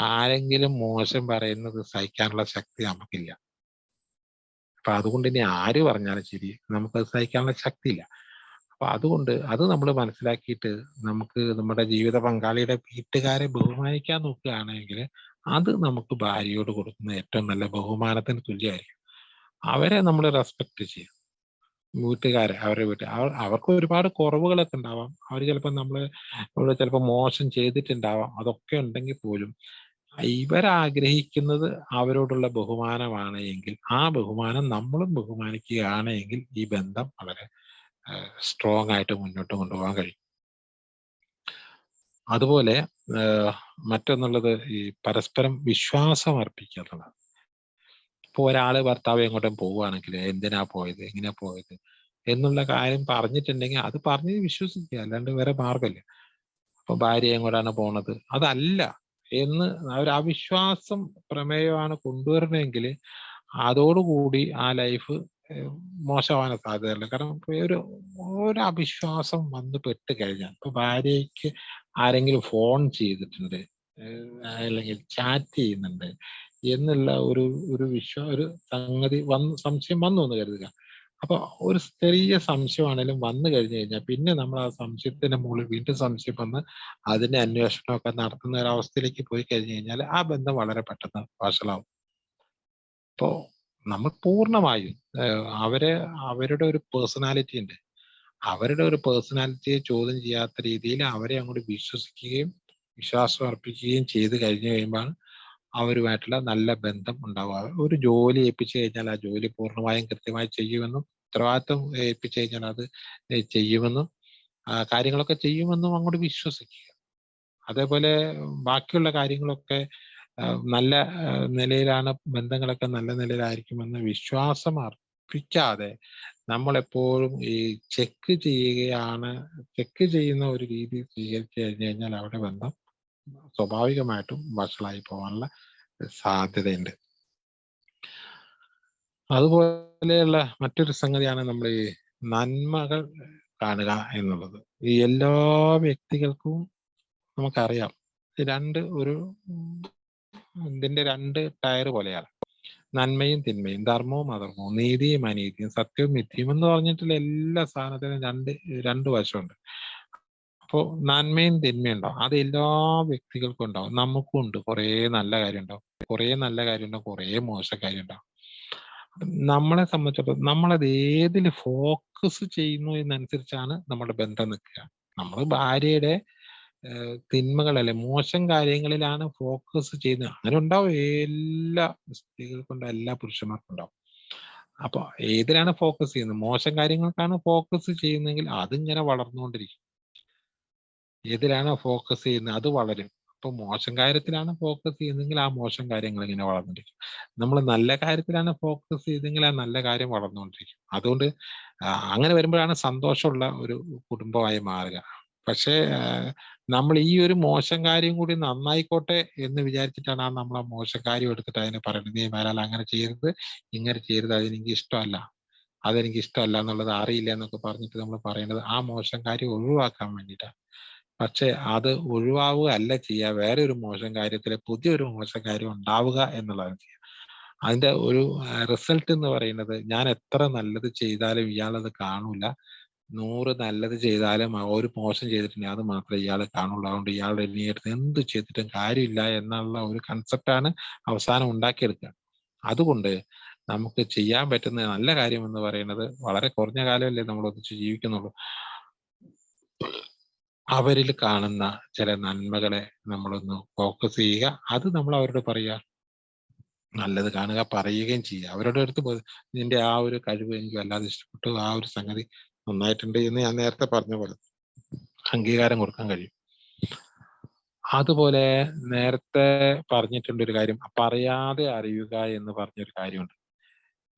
ആരെങ്കിലും മോശം പറയുന്നത് സഹിക്കാനുള്ള ശക്തി നമുക്കില്ല. അപ്പൊ അതുകൊണ്ട് ഇനി ആര് പറഞ്ഞാലും ശരി നമുക്കത് സഹിക്കാനുള്ള ശക്തിയില്ല. അപ്പൊ അതുകൊണ്ട് അത് നമ്മൾ മനസ്സിലാക്കിയിട്ട് നമുക്ക് നമ്മുടെ ജീവിത പങ്കാളിയുടെ വീട്ടുകാരെ ബഹുമാനിക്കാൻ നോക്കുകയാണെങ്കിൽ അത് നമുക്ക് ഭാര്യയോട് കൊടുക്കുന്ന ഏറ്റവും നല്ല ബഹുമാനത്തിന് തുല്യമായിരിക്കും. അവരെ നമ്മൾ റെസ്പെക്ട് ചെയ്യും. അവരുടെ അവർക്ക് ഒരുപാട് കുറവുകളൊക്കെ ഉണ്ടാവാം. അവർ ചിലപ്പോൾ നമ്മള് ചിലപ്പോൾ മോശം ചെയ്തിട്ടുണ്ടാവാം. അതൊക്കെ ഉണ്ടെങ്കിൽ പോലും ഇവരാഗ്രഹിക്കുന്നത് അവരോടുള്ള ബഹുമാനമാണ് എങ്കിൽ ആ ബഹുമാനം നമ്മളും ബഹുമാനിക്കുകയാണ് എങ്കിൽ ഈ ബന്ധം വളരെ സ്ട്രോങ് ആയിട്ട് മുന്നോട്ട് കൊണ്ടുപോകാൻ കഴിയും. അതുപോലെ മറ്റൊന്നുള്ളത് ഈ പരസ്പരം വിശ്വാസം അർപ്പിക്കുക എന്നുള്ളതാണ്. ഇപ്പൊ ഒരാള് ഭർത്താവ് എങ്ങോട്ടും പോവുകയാണെങ്കിൽ എന്തിനാ പോയത്, എങ്ങനെയാ പോയത് എന്നുള്ള കാര്യം പറഞ്ഞിട്ടുണ്ടെങ്കിൽ അത് പറഞ്ഞ് വിശ്വസിക്കുക, അല്ലാണ്ട് വേറെ മാർഗമില്ല. അപ്പൊ ഭാര്യ എങ്ങോട്ടാണ് പോണത് അതല്ല എന്ന് ആ വിശ്വാസം പ്രമേയമാണ് കൊണ്ടുവരണമെങ്കിൽ അതോടുകൂടി ആ ലൈഫ് മോശമാവാൻ സാധ്യതയുണ്ട്. കാരണം ഒരു അവിശ്വാസം വന്ന് പെട്ട് കഴിഞ്ഞാൽ, ഇപ്പൊ ഭാര്യയ്ക്ക് ആരെങ്കിലും ഫോൺ ചെയ്തിട്ടുണ്ട് അല്ലെങ്കിൽ ചാറ്റ് ചെയ്യുന്നുണ്ട് എന്നുള്ള ഒരു സംഗതി സംശയം വന്നു എന്ന് കരുതുക. അപ്പൊ ഒരു ചെറിയ സംശയമാണെങ്കിലും വന്നു കഴിഞ്ഞു കഴിഞ്ഞാൽ പിന്നെ നമ്മൾ ആ സംശയത്തിന്റെ മുകളിൽ വീണ്ടും സംശയം വന്ന് അതിന്റെ അന്വേഷണമൊക്കെ നടത്തുന്ന ഒരു അവസ്ഥയിലേക്ക് പോയി കഴിഞ്ഞു കഴിഞ്ഞാൽ ആ ബന്ധം വളരെ പെട്ടെന്ന് വഷളാവും. അപ്പോ നമ്മൾ പൂർണ്ണമായും അവരുടെ ഒരു പേഴ്സണാലിറ്റി ഉണ്ട്. അവരുടെ ഒരു പേഴ്സണാലിറ്റിയെ ചോദ്യം ചെയ്യാത്ത രീതിയിൽ അവരെ അങ്ങോട്ട് വിശ്വസിക്കുകയും വിശ്വാസം അർപ്പിക്കുകയും ചെയ്ത് കഴിഞ്ഞു കഴിയുമ്പോൾ അവരുമായിട്ടുള്ള നല്ല ബന്ധം ഉണ്ടാവുക. ഒരു ജോലി ഏൽപ്പിച്ചു കഴിഞ്ഞാൽ ആ ജോലി പൂർണ്ണമായും കൃത്യമായി ചെയ്യുമെന്നും ഉത്തരവാദിത്വം ഏൽപ്പിച്ചു കഴിഞ്ഞാൽ അത് ചെയ്യുമെന്നും കാര്യങ്ങളൊക്കെ ചെയ്യുമെന്നും അങ്ങോട്ട് വിശ്വസിക്കുക. അതേപോലെ ബാക്കിയുള്ള കാര്യങ്ങളൊക്കെ നല്ല നിലയിലാണ്, ബന്ധങ്ങളൊക്കെ നല്ല നിലയിലായിരിക്കുമെന്ന് വിശ്വാസം പ്പിക്കാതെ നമ്മളെപ്പോഴും ഈ ചെക്ക് ചെയ്യുന്ന ഒരു രീതി സ്വീകരിച്ചു കഴിഞ്ഞു കഴിഞ്ഞാൽ അവിടെ ബന്ധം സ്വാഭാവികമായിട്ടും വഷളായി പോകാനുള്ള സാധ്യതയുണ്ട്. അതുപോലെയുള്ള മറ്റൊരു സംഗതിയാണ് നമ്മൾ ഈ നന്മകൾ കാണുക എന്നുള്ളത്. ഈ എല്ലാ വ്യക്തികൾക്കും നമുക്കറിയാം, ഇതിന്റെ രണ്ട് ടയർ പോലെയാണ്. നന്മയും തിന്മയും, ധർമ്മവും അധർമ്മവും, നീതിയും അനീതിയും, സത്യവും മിഥ്യയും എന്ന് പറഞ്ഞിട്ടുള്ള എല്ലാ സാധനത്തിനും രണ്ട് വശമുണ്ട്. അപ്പോൾ നന്മയും തിന്മയും ഉണ്ടാവും. അത് എല്ലാ വ്യക്തികൾക്കും ഉണ്ടാവും. നമുക്കും ഉണ്ട്. കുറേ നല്ല കാര്യം ഉണ്ടാവും, കുറേ നല്ല കാര്യം ഉണ്ടാവും, കുറേ മോശ കാര്യം ഉണ്ടാവും. നമ്മളെ സംബന്ധിച്ചിടത്തോളം നമ്മളത് ഏതിൽ ഫോക്കസ് ചെയ്യുന്നു എന്നനുസരിച്ചാണ് നമ്മുടെ ബന്ധം നിൽക്കുക. നമ്മൾ ഭാര്യയുടെ തിന്മകളല്ലേ, മോശം കാര്യങ്ങളിലാണ് ഫോക്കസ് ചെയ്യുന്നത്. അങ്ങനെ ഉണ്ടാവും, എല്ലാ സ്ത്രീകൾക്കുണ്ടാവും, എല്ലാ പുരുഷന്മാർക്കും ഉണ്ടാവും. അപ്പൊ ഏതിലാണ് ഫോക്കസ് ചെയ്യുന്നത്? മോശം കാര്യങ്ങൾക്കാണ് ഫോക്കസ് ചെയ്യുന്നതെങ്കിൽ അതിങ്ങനെ വളർന്നുകൊണ്ടിരിക്കും. ഏതിലാണോ ഫോക്കസ് ചെയ്യുന്നത് അത് വളരും. അപ്പൊ മോശം കാര്യത്തിലാണ് ഫോക്കസ് ചെയ്യുന്നതെങ്കിൽ ആ മോശം കാര്യങ്ങൾ ഇങ്ങനെ വളർന്നിരിക്കും. നമ്മൾ നല്ല കാര്യത്തിലാണ് ഫോക്കസ് ചെയ്തെങ്കിൽ ആ നല്ല കാര്യം വളർന്നുകൊണ്ടിരിക്കും. അതുകൊണ്ട് അങ്ങനെ വരുമ്പോഴാണ് സന്തോഷമുള്ള ഒരു കുടുംബമായി മാറുക. പക്ഷേ നമ്മൾ ഈ ഒരു മോശം കാര്യം കൂടി നന്നായിക്കോട്ടെ എന്ന് വിചാരിച്ചിട്ടാണ് നമ്മൾ ആ മോശം കാര്യം എടുത്തിട്ട് അതിനെ പറയുന്നത്, നീ മേലാൽ അങ്ങനെ ചെയ്യരുത്, ഇങ്ങനെ ചെയ്യരുത്, അതെനിക്ക് ഇഷ്ടമല്ല എന്നുള്ളത് അറിയില്ല എന്നൊക്കെ പറഞ്ഞിട്ട് നമ്മൾ പറയുന്നത് ആ മോശം കാര്യം ഒഴിവാക്കാൻ വേണ്ടിയിട്ടാണ്. പക്ഷെ അത് ഒഴിവാവുക അല്ല ചെയ്യുക, വേറെ ഒരു മോശം കാര്യത്തിൽ പുതിയൊരു മോശം കാര്യം ഉണ്ടാവുക എന്നുള്ളതാണ് ചെയ്യുക. അതിന്റെ ഒരു റിസൾട്ട് എന്ന് പറയുന്നത്, ഞാൻ എത്ര നല്ലത് ചെയ്താലും ഇയാളത് കാണൂല, 100 നല്ലത് ചെയ്താലും ഒരു മോശം ചെയ്തിട്ടുണ്ടെങ്കിൽ അത് മാത്രമേ ഇയാൾ കാണുള്ളൂ. അതുകൊണ്ട് ഇയാളുടെ ഇനി അടുത്ത് എന്ത് ചെയ്തിട്ടും കാര്യമില്ല എന്നുള്ള ഒരു കൺസെപ്റ്റാണ് അവസാനം ഉണ്ടാക്കിയെടുക്കുക. അതുകൊണ്ട് നമുക്ക് ചെയ്യാൻ പറ്റുന്ന നല്ല കാര്യം എന്ന് പറയുന്നത്, വളരെ കുറഞ്ഞ കാലമല്ലേ നമ്മൾ ഒന്നിച്ച് ജീവിക്കുന്നുള്ളൂ, അവരിൽ കാണുന്ന ചില നന്മകളെ നമ്മളൊന്ന് ഫോക്കസ് ചെയ്യുക. അത് നമ്മൾ അവരോട് പറയുക, നല്ലത് കാണുക, പറയുകയും ചെയ്യുക. അവരുടെ അടുത്ത് നിന്റെ ആ ഒരു കഴിവ് എനിക്ക് വല്ലാതെ ഇഷ്ടപ്പെട്ടു, ആ ഒരു സംഗതി നന്നായിട്ടുണ്ട് എന്ന് ഞാൻ നേരത്തെ പറഞ്ഞ പോലെ അംഗീകാരം കൊടുക്കാൻ കഴിയും. അതുപോലെ നേരത്തെ പറഞ്ഞിട്ടുണ്ട് ഒരു കാര്യം, പറയാതെ അറിയുക എന്ന് പറഞ്ഞൊരു കാര്യമുണ്ട്.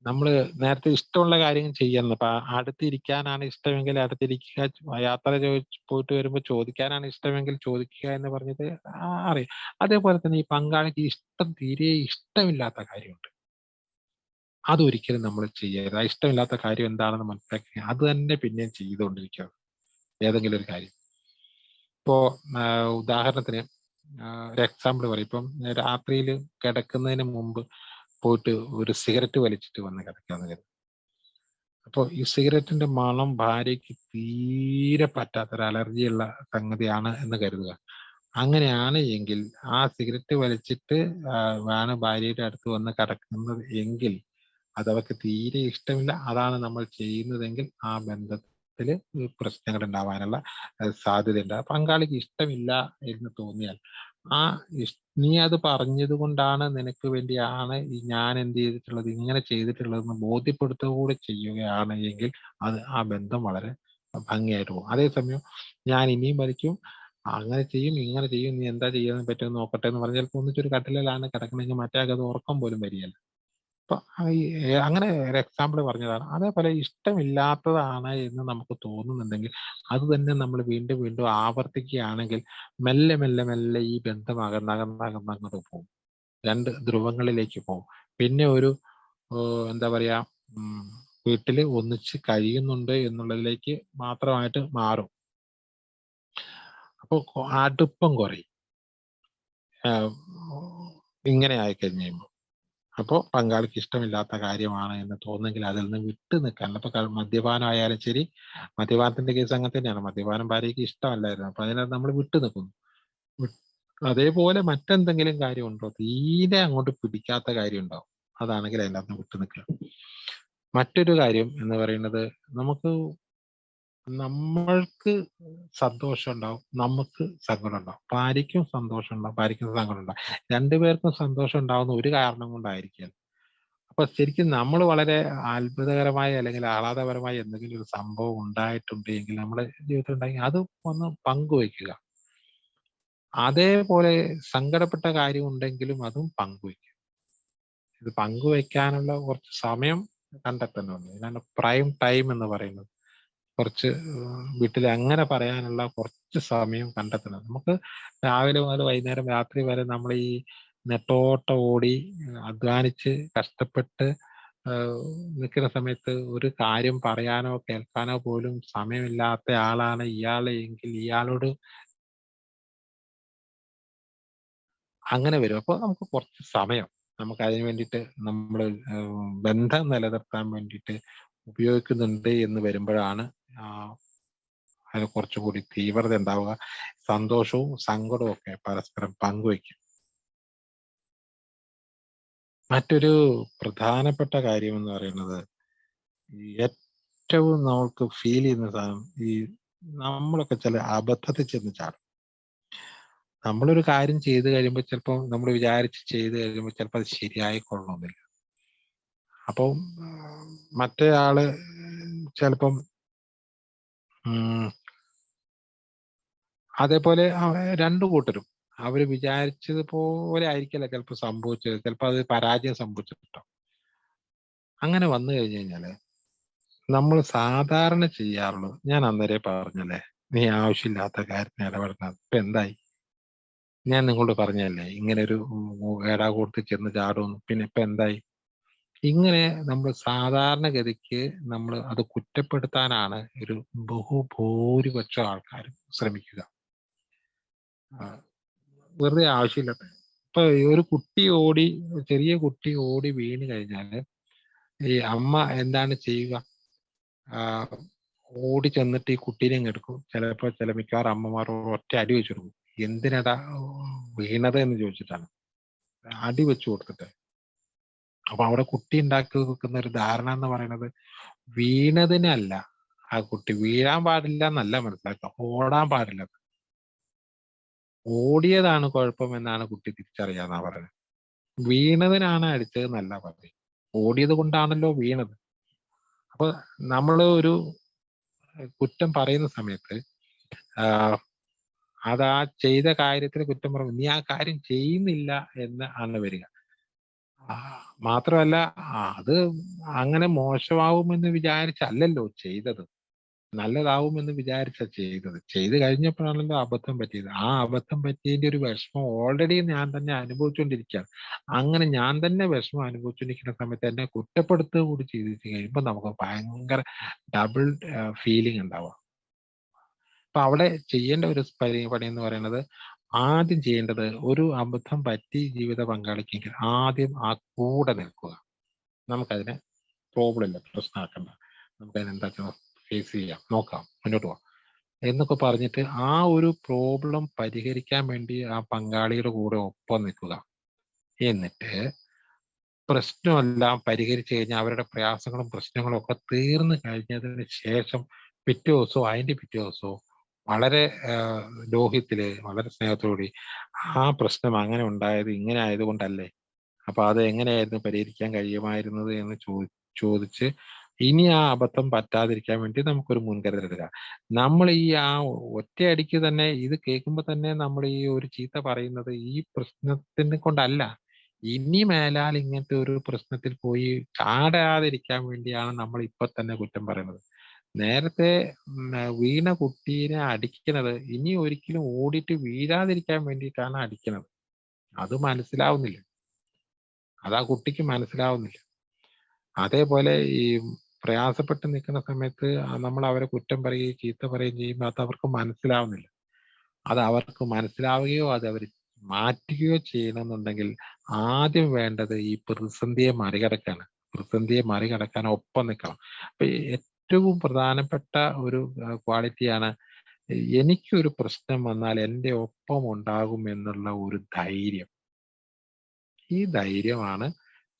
നമ്മൾ നേരത്തെ ഇഷ്ടമുള്ള കാര്യങ്ങൾ ചെയ്യുന്നു. അപ്പൊ അടുത്തിരിക്കാനാണ് ഇഷ്ടമെങ്കിൽ അടുത്തിരിക്കുക, യാത്ര പോയിട്ട് വരുമ്പോൾ ചോദിക്കാനാണ് ഇഷ്ടമെങ്കിൽ ചോദിക്കുക എന്ന് പറഞ്ഞത് അറിയാം. അതേപോലെ തന്നെ ഈ പങ്കാളിക്ക് തീരെ ഇഷ്ടമില്ലാത്ത കാര്യമുണ്ട്, അതൊരിക്കലും നമ്മൾ ചെയ്യരുത്. ആ ഇഷ്ടമില്ലാത്ത കാര്യം എന്താണെന്ന് മനസ്സിലാക്കി അത് തന്നെ പിന്നെയും ചെയ്തുകൊണ്ടിരിക്കുക, ഏതെങ്കിലും ഒരു കാര്യം. ഇപ്പോ ഉദാഹരണത്തിന് ഒരു എക്സാമ്പിൾ പറയും. ഇപ്പം രാത്രിയിൽ കിടക്കുന്നതിന് മുമ്പ് പോയിട്ട് ഒരു സിഗരറ്റ് വലിച്ചിട്ട് വന്ന് കിടക്കാന്ന് കരുതും. അപ്പോൾ ഈ സിഗരറ്റിന്റെ മണം ഭാര്യയ്ക്ക് തീരെ പറ്റാത്തൊരു അലർജിയുള്ള സംഗതിയാണ് എന്ന് കരുതുക. അങ്ങനെയാണ് എങ്കിൽ ആ സിഗരറ്റ് വലിച്ചിട്ട് ആണ് ഭാര്യയുടെ അടുത്ത് വന്ന് കിടക്കുന്നത് എങ്കിൽ അത് അവർക്ക് തീരെ ഇഷ്ടമില്ല. അതാണ് നമ്മൾ ചെയ്യുന്നതെങ്കിൽ ആ ബന്ധത്തിൽ പ്രശ്നങ്ങൾ ഉണ്ടാവാനുള്ള സാധ്യതയുണ്ട്. പങ്കാളിക്ക് ഇഷ്ടമില്ല എന്ന് തോന്നിയാൽ നീ അത് പറഞ്ഞത് കൊണ്ടാണ്, നിനക്ക് വേണ്ടിയാണ് ഞാൻ എന്ത് ചെയ്തിട്ടുള്ളത്, ഇങ്ങനെ ചെയ്തിട്ടുള്ളതെന്ന് ബോധ്യപ്പെടുത്തുക കൂടെ ചെയ്യുകയാണ് എങ്കിൽ ആ ബന്ധം വളരെ ഭംഗിയായിട്ട് പോകും. അതേസമയം ഞാൻ ഇനിയും വലിക്കും, അങ്ങനെ ചെയ്യും, ഇങ്ങനെ ചെയ്യും, നീ എന്താ ചെയ്യാൻ പറ്റുമെന്ന് നോക്കട്ടെ എന്ന് പറഞ്ഞാൽ ചിലപ്പോൾ ഒന്നിച്ചൊരു കട്ടിലാണ് കിടക്കണമെങ്കിൽ മറ്റേ അത് ഉറക്കം പോലും വരികയില്ല. അപ്പൊ അങ്ങനെ ഒരു എക്സാമ്പിൾ പറഞ്ഞതാണ്. അതേപോലെ ഇഷ്ടമില്ലാത്തതാണ് എന്ന് നമുക്ക് തോന്നുന്നുണ്ടെങ്കിൽ അത് തന്നെ നമ്മൾ വീണ്ടും വീണ്ടും ആവർത്തിക്കുകയാണെങ്കിൽ മെല്ലെ മെല്ലെ മെല്ലെ ഈ ബന്ധം അകന്നകന്നകന്നങ്ങോട്ട് പോകും, രണ്ട് ധ്രുവങ്ങളിലേക്ക് പോകും. പിന്നെ ഒരു എന്താ പറയാ, വീട്ടിൽ ഒന്നിച്ച് കഴിയുന്നുണ്ട് എന്നുള്ളതിലേക്ക് മാത്രമായിട്ട് മാറും. അപ്പോൾ അടുപ്പം കുറയും ഇങ്ങനെ ആയിക്കഴിഞ്ഞ് കഴിയുമ്പോൾ. അപ്പോൾ പങ്കാളിക്ക് ഇഷ്ടമില്ലാത്ത കാര്യമാണ് എന്ന് തോന്നുന്നെങ്കിൽ അതിൽ നിന്ന് വിട്ടു നിൽക്കാൻ. അപ്പൊ മദ്യപാനം ആയാലും ശരി, മദ്യപാനത്തിന്റെ കേസ് അങ്ങനെ തന്നെയാണ്. മദ്യപാനം ഭാര്യയ്ക്ക് ഇഷ്ടമല്ലായിരുന്നു, അപ്പൊ അതിനകത്ത് നമ്മൾ വിട്ടു നിൽക്കുന്നു. അതേപോലെ മറ്റെന്തെങ്കിലും കാര്യമുണ്ടോ, തീരെ അങ്ങോട്ട് പിടിക്കാത്ത കാര്യം ഉണ്ടാവും, അതാണെങ്കിൽ അതിനകത്ത് വിട്ടു നിൽക്കുക. മറ്റൊരു കാര്യം എന്ന് പറയുന്നത്, നമ്മൾക്ക് സന്തോഷം ഉണ്ടാവും, നമുക്ക് സങ്കടം ഉണ്ടാവും. ഭാര്യയ്ക്കും സന്തോഷം ഉണ്ടാവും, ഭാര്യയ്ക്കും സങ്കടം ഉണ്ടാവും. രണ്ടുപേർക്കും സന്തോഷം ഉണ്ടാവുന്ന ഒരു കാരണം കൊണ്ടായിരിക്കും. അപ്പൊ ശരിക്കും നമ്മൾ വളരെ അത്ഭുതകരമായ അല്ലെങ്കിൽ ആഹ്ലാദപരമായ എന്തെങ്കിലും ഒരു സംഭവം ഉണ്ടായിട്ടുണ്ട് എങ്കിൽ നമ്മുടെ ജീവിതത്തിൽ ഉണ്ടെങ്കിൽ അത് ഒന്ന് പങ്കുവയ്ക്കുക. അതേപോലെ സങ്കടപ്പെട്ട കാര്യം ഉണ്ടെങ്കിലും അതും പങ്കുവയ്ക്കുക. ഇത് പങ്കുവയ്ക്കാനുള്ള കുറച്ച് സമയം കണ്ടെത്തുന്നുണ്ട്. ഇതാണ് പ്രൈം ടൈം എന്ന് പറയുന്നത്. കുറച്ച് വീട്ടിൽ അങ്ങനെ പറയാനുള്ള കുറച്ച് സമയം കണ്ടെത്തണം. നമുക്ക് രാവിലെ മുതൽ വൈകുന്നേരം രാത്രി വരെ നമ്മൾ ഈ നെട്ടോട്ട ഓടി അധ്വാനിച്ച് കഷ്ടപ്പെട്ട് നിൽക്കുന്ന സമയത്ത് ഒരു കാര്യം പറയാനോ കേൾക്കാനോ പോലും സമയമില്ലാത്ത ആളാണ് ഇയാൾ എങ്കിൽ ഇയാളോട് അങ്ങനെ വരും. അപ്പോൾ നമുക്ക് കുറച്ച് സമയം നമുക്ക് അതിന് വേണ്ടിയിട്ട് നമ്മൾ ബന്ധം നിലനിർത്താൻ വേണ്ടിയിട്ട് ഉപയോഗിക്കുന്നുണ്ട് എന്ന് വരുമ്പോഴാണ് അതിന് കുറച്ചുകൂടി തീവ്രത ഉണ്ടാവുക. സന്തോഷവും സങ്കടവും ഒക്കെ പരസ്പരം പങ്കുവയ്ക്കും. മറ്റൊരു പ്രധാനപ്പെട്ട കാര്യം എന്ന് പറയുന്നത് ഏറ്റവും നമുക്ക് ഫീൽ ചെയ്യുന്ന സാധനം ഈ നമ്മളൊക്കെ ചില അബദ്ധത്തിൽ ചെന്ന് ചാടും. നമ്മളൊരു കാര്യം ചെയ്ത് കഴിയുമ്പോൾ ചിലപ്പോൾ നമ്മൾ വിചാരിച്ച് ചെയ്ത് കഴിയുമ്പോൾ ചിലപ്പോൾ അത് ശരിയായിക്കൊള്ളണമെന്നില്ല. അപ്പം മറ്റേ ആള് ചിലപ്പം അതേപോലെ രണ്ടു കൂട്ടരും അവര് വിചാരിച്ചതുപോലെ ആയിരിക്കില്ല ചിലപ്പോൾ സംഭവിച്ചത്. ചിലപ്പോൾ അത് പരാജയം സംഭവിച്ചിട്ടുണ്ടാവും. അങ്ങനെ വന്നു കഴിഞ്ഞു കഴിഞ്ഞാല് നമ്മൾ സാധാരണ ചെയ്യാറുള്ളത്, ഞാൻ അന്നേരേ പറഞ്ഞല്ലേ, നീ ആവശ്യമില്ലാത്ത കാര്യത്തിന് ഇടപെടുന്നത് ഇപ്പൊ എന്തായി? ഞാൻ നിങ്ങളോട് പറഞ്ഞല്ലേ ഇങ്ങനെ ഒരു ഏടാകൂടത്ത് ചെന്ന് ചാടുമെന്ന്, പിന്നെ ഇപ്പൊ എന്തായി? ഇങ്ങനെ നമ്മൾ സാധാരണഗതിക്ക് നമ്മൾ അത് കുറ്റപ്പെടുത്താനാണ് ഒരു ബഹുഭൂരിപക്ഷം ആൾക്കാരും ശ്രമിക്കുക. വെറുതെ ആവശ്യമില്ലാത്ത ഇപ്പൊ ഒരു കുട്ടി ഓടി ചെറിയ കുട്ടി ഓടി വീണ് കഴിഞ്ഞാല് ഈ അമ്മ എന്താണ് ചെയ്യുക? ഓടി ചെന്നിട്ട് ഈ കുട്ടീനെ അങ്ങ് എടുക്കും. ചില മിക്കവാറും അമ്മമാരോട് ഒറ്റ അടി വെച്ച് കൊടുക്കും. എന്തിനടാ വീണത് എന്ന് ചോദിച്ചിട്ടാണ്. അടി വെച്ച് കൊടുത്തിട്ട്. അപ്പൊ അവിടെ കുട്ടി ഉണ്ടാക്കി വെക്കുന്ന ഒരു ധാരണ എന്ന് പറയുന്നത് വീണതിനല്ല, ആ കുട്ടി വീഴാൻ പാടില്ല എന്നല്ല മനസ്സിലാക്കുക, ഓടാൻ പാടില്ല. ഓടിയതാണ് കുഴപ്പം എന്നാണ് കുട്ടി തിരിച്ചറിയാന്നാ പറയുന്നത്. വീണതിനാണ് അടിച്ചത് എന്നല്ല പറയുന്നത്. ഓടിയത് കൊണ്ടാണല്ലോ വീണത്. അപ്പൊ നമ്മള് ഒരു കുറ്റം പറയുന്ന സമയത്ത് അത് ആ ചെയ്ത കാര്യത്തിന് കുറ്റം പറയും. നീ ആ കാര്യം ചെയ്യുന്നില്ല എന്ന് ആണ് വരിക. മാത്രമല്ല അത് അങ്ങനെ മോശമാവുമെന്ന് വിചാരിച്ചല്ലല്ലോ ചെയ്തത്. നല്ലതാവുമെന്ന് വിചാരിച്ചാ ചെയ്തത്. ചെയ്ത് കഴിഞ്ഞപ്പോഴാണല്ലോ അബദ്ധം പറ്റിയത്. ആ അബദ്ധം പറ്റിയതിന്റെ ഒരു വിഷമം ഓൾറെഡി ഞാൻ തന്നെ അനുഭവിച്ചുകൊണ്ടിരിക്കുകയാണ്. അങ്ങനെ ഞാൻ തന്നെ വിഷമം അനുഭവിച്ചുകൊണ്ടിരിക്കുന്ന സമയത്ത് എന്നെ കുറ്റപ്പെടുത്തുക കൂടി ചെയ്ത് കഴിയുമ്പോൾ നമുക്ക് ഭയങ്കര ഡബിൾ ഫീലിംഗ് ഉണ്ടാവുക. അപ്പൊ അവിടെ ചെയ്യേണ്ട ഒരു പണി എന്ന് പറയുന്നത്, ആദ്യം ചെയ്യേണ്ടത് ഒരു അബദ്ധം പറ്റി ജീവിത പങ്കാളിക്കെങ്കിൽ ആദ്യം ആ കൂടെ നിൽക്കുക. നമുക്കതിനെ പ്രോബ്ലം ഇല്ല, പ്രശ്നമാക്കണ്ട, നമുക്കതിനെ എന്താ ഫേസ് ചെയ്യാം, നോക്കാം, മുന്നോട്ട് പോകാം എന്നൊക്കെ പറഞ്ഞിട്ട് ആ ഒരു പ്രോബ്ലം പരിഹരിക്കാൻ വേണ്ടി ആ പങ്കാളിയുടെ കൂടെ ഒപ്പം നിൽക്കുക. എന്നിട്ട് പ്രശ്നമെല്ലാം പരിഹരിച്ചു കഴിഞ്ഞാൽ അവരുടെ പ്രയാസങ്ങളും പ്രശ്നങ്ങളും ഒക്കെ തീർന്നു കഴിഞ്ഞതിന് ശേഷം പിറ്റേ ദിവസവും അതിന്റെ പിറ്റേ ദിവസവും വളരെ ലോഹ്യത്തില് വളരെ സ്നേഹത്തോടുകൂടി ആ പ്രശ്നം അങ്ങനെ ഉണ്ടായത് ഇങ്ങനെ ആയതുകൊണ്ടല്ലേ, അപ്പൊ അത് എങ്ങനെയായിരുന്നു പരിഹരിക്കാൻ കഴിയുമായിരുന്നത് എന്ന് ചോദിച്ച് ഇനി ആ അബദ്ധം പറ്റാതിരിക്കാൻ വേണ്ടി നമുക്കൊരു മുൻകരുതൽ എടുക്കാം. നമ്മൾ ഈ ആ ഒറ്റയടിക്ക് തന്നെ ഇത് കേൾക്കുമ്പോൾ തന്നെ നമ്മൾ ഈ ഒരു ചീത്ത പറയുന്നത് ഈ പ്രശ്നത്തിനെ കൊണ്ടല്ല, ഇനി മേലാൽ ഇങ്ങനത്തെ ഒരു പ്രശ്നത്തിൽ പോയി ചാടാതിരിക്കാൻ വേണ്ടിയാണ് നമ്മൾ ഇപ്പൊ തന്നെ കുറ്റം പറയുന്നത്. നേരത്തെ വീണ കുട്ടീനെ അടിക്കുന്നത് ഇനി ഒരിക്കലും ഓടിയിട്ട് വീഴാതിരിക്കാൻ വേണ്ടിയിട്ടാണ് അടിക്കുന്നത്. അത് മനസ്സിലാവുന്നില്ല, അത് ആ കുട്ടിക്ക് മനസ്സിലാവുന്നില്ല. അതേപോലെ ഈ പ്രയാസപ്പെട്ട് നിൽക്കുന്ന സമയത്ത് നമ്മൾ അവരെ കുറ്റം പറയുകയും ചീത്ത പറയുകയും ചെയ്യുമ്പോൾ അത് അവർക്ക് മനസ്സിലാവുന്നില്ല. അത് അവർക്ക് മനസ്സിലാവുകയോ അത് അവർ മാറ്റുകയോ ചെയ്യണമെന്നുണ്ടെങ്കിൽ ആദ്യം വേണ്ടത് ഈ പ്രതിസന്ധിയെ മറികടക്കാണ്. പ്രതിസന്ധിയെ മറികടക്കാൻ ഒപ്പം നിൽക്കണം. അപ്പൊ ഏറ്റവും പ്രധാനപ്പെട്ട ഒരു ക്വാളിറ്റിയാണ് എനിക്കൊരു പ്രശ്നം വന്നാൽ എൻ്റെ ഒപ്പം ഉണ്ടാകും എന്നുള്ള ഒരു ധൈര്യം. ഈ ധൈര്യമാണ്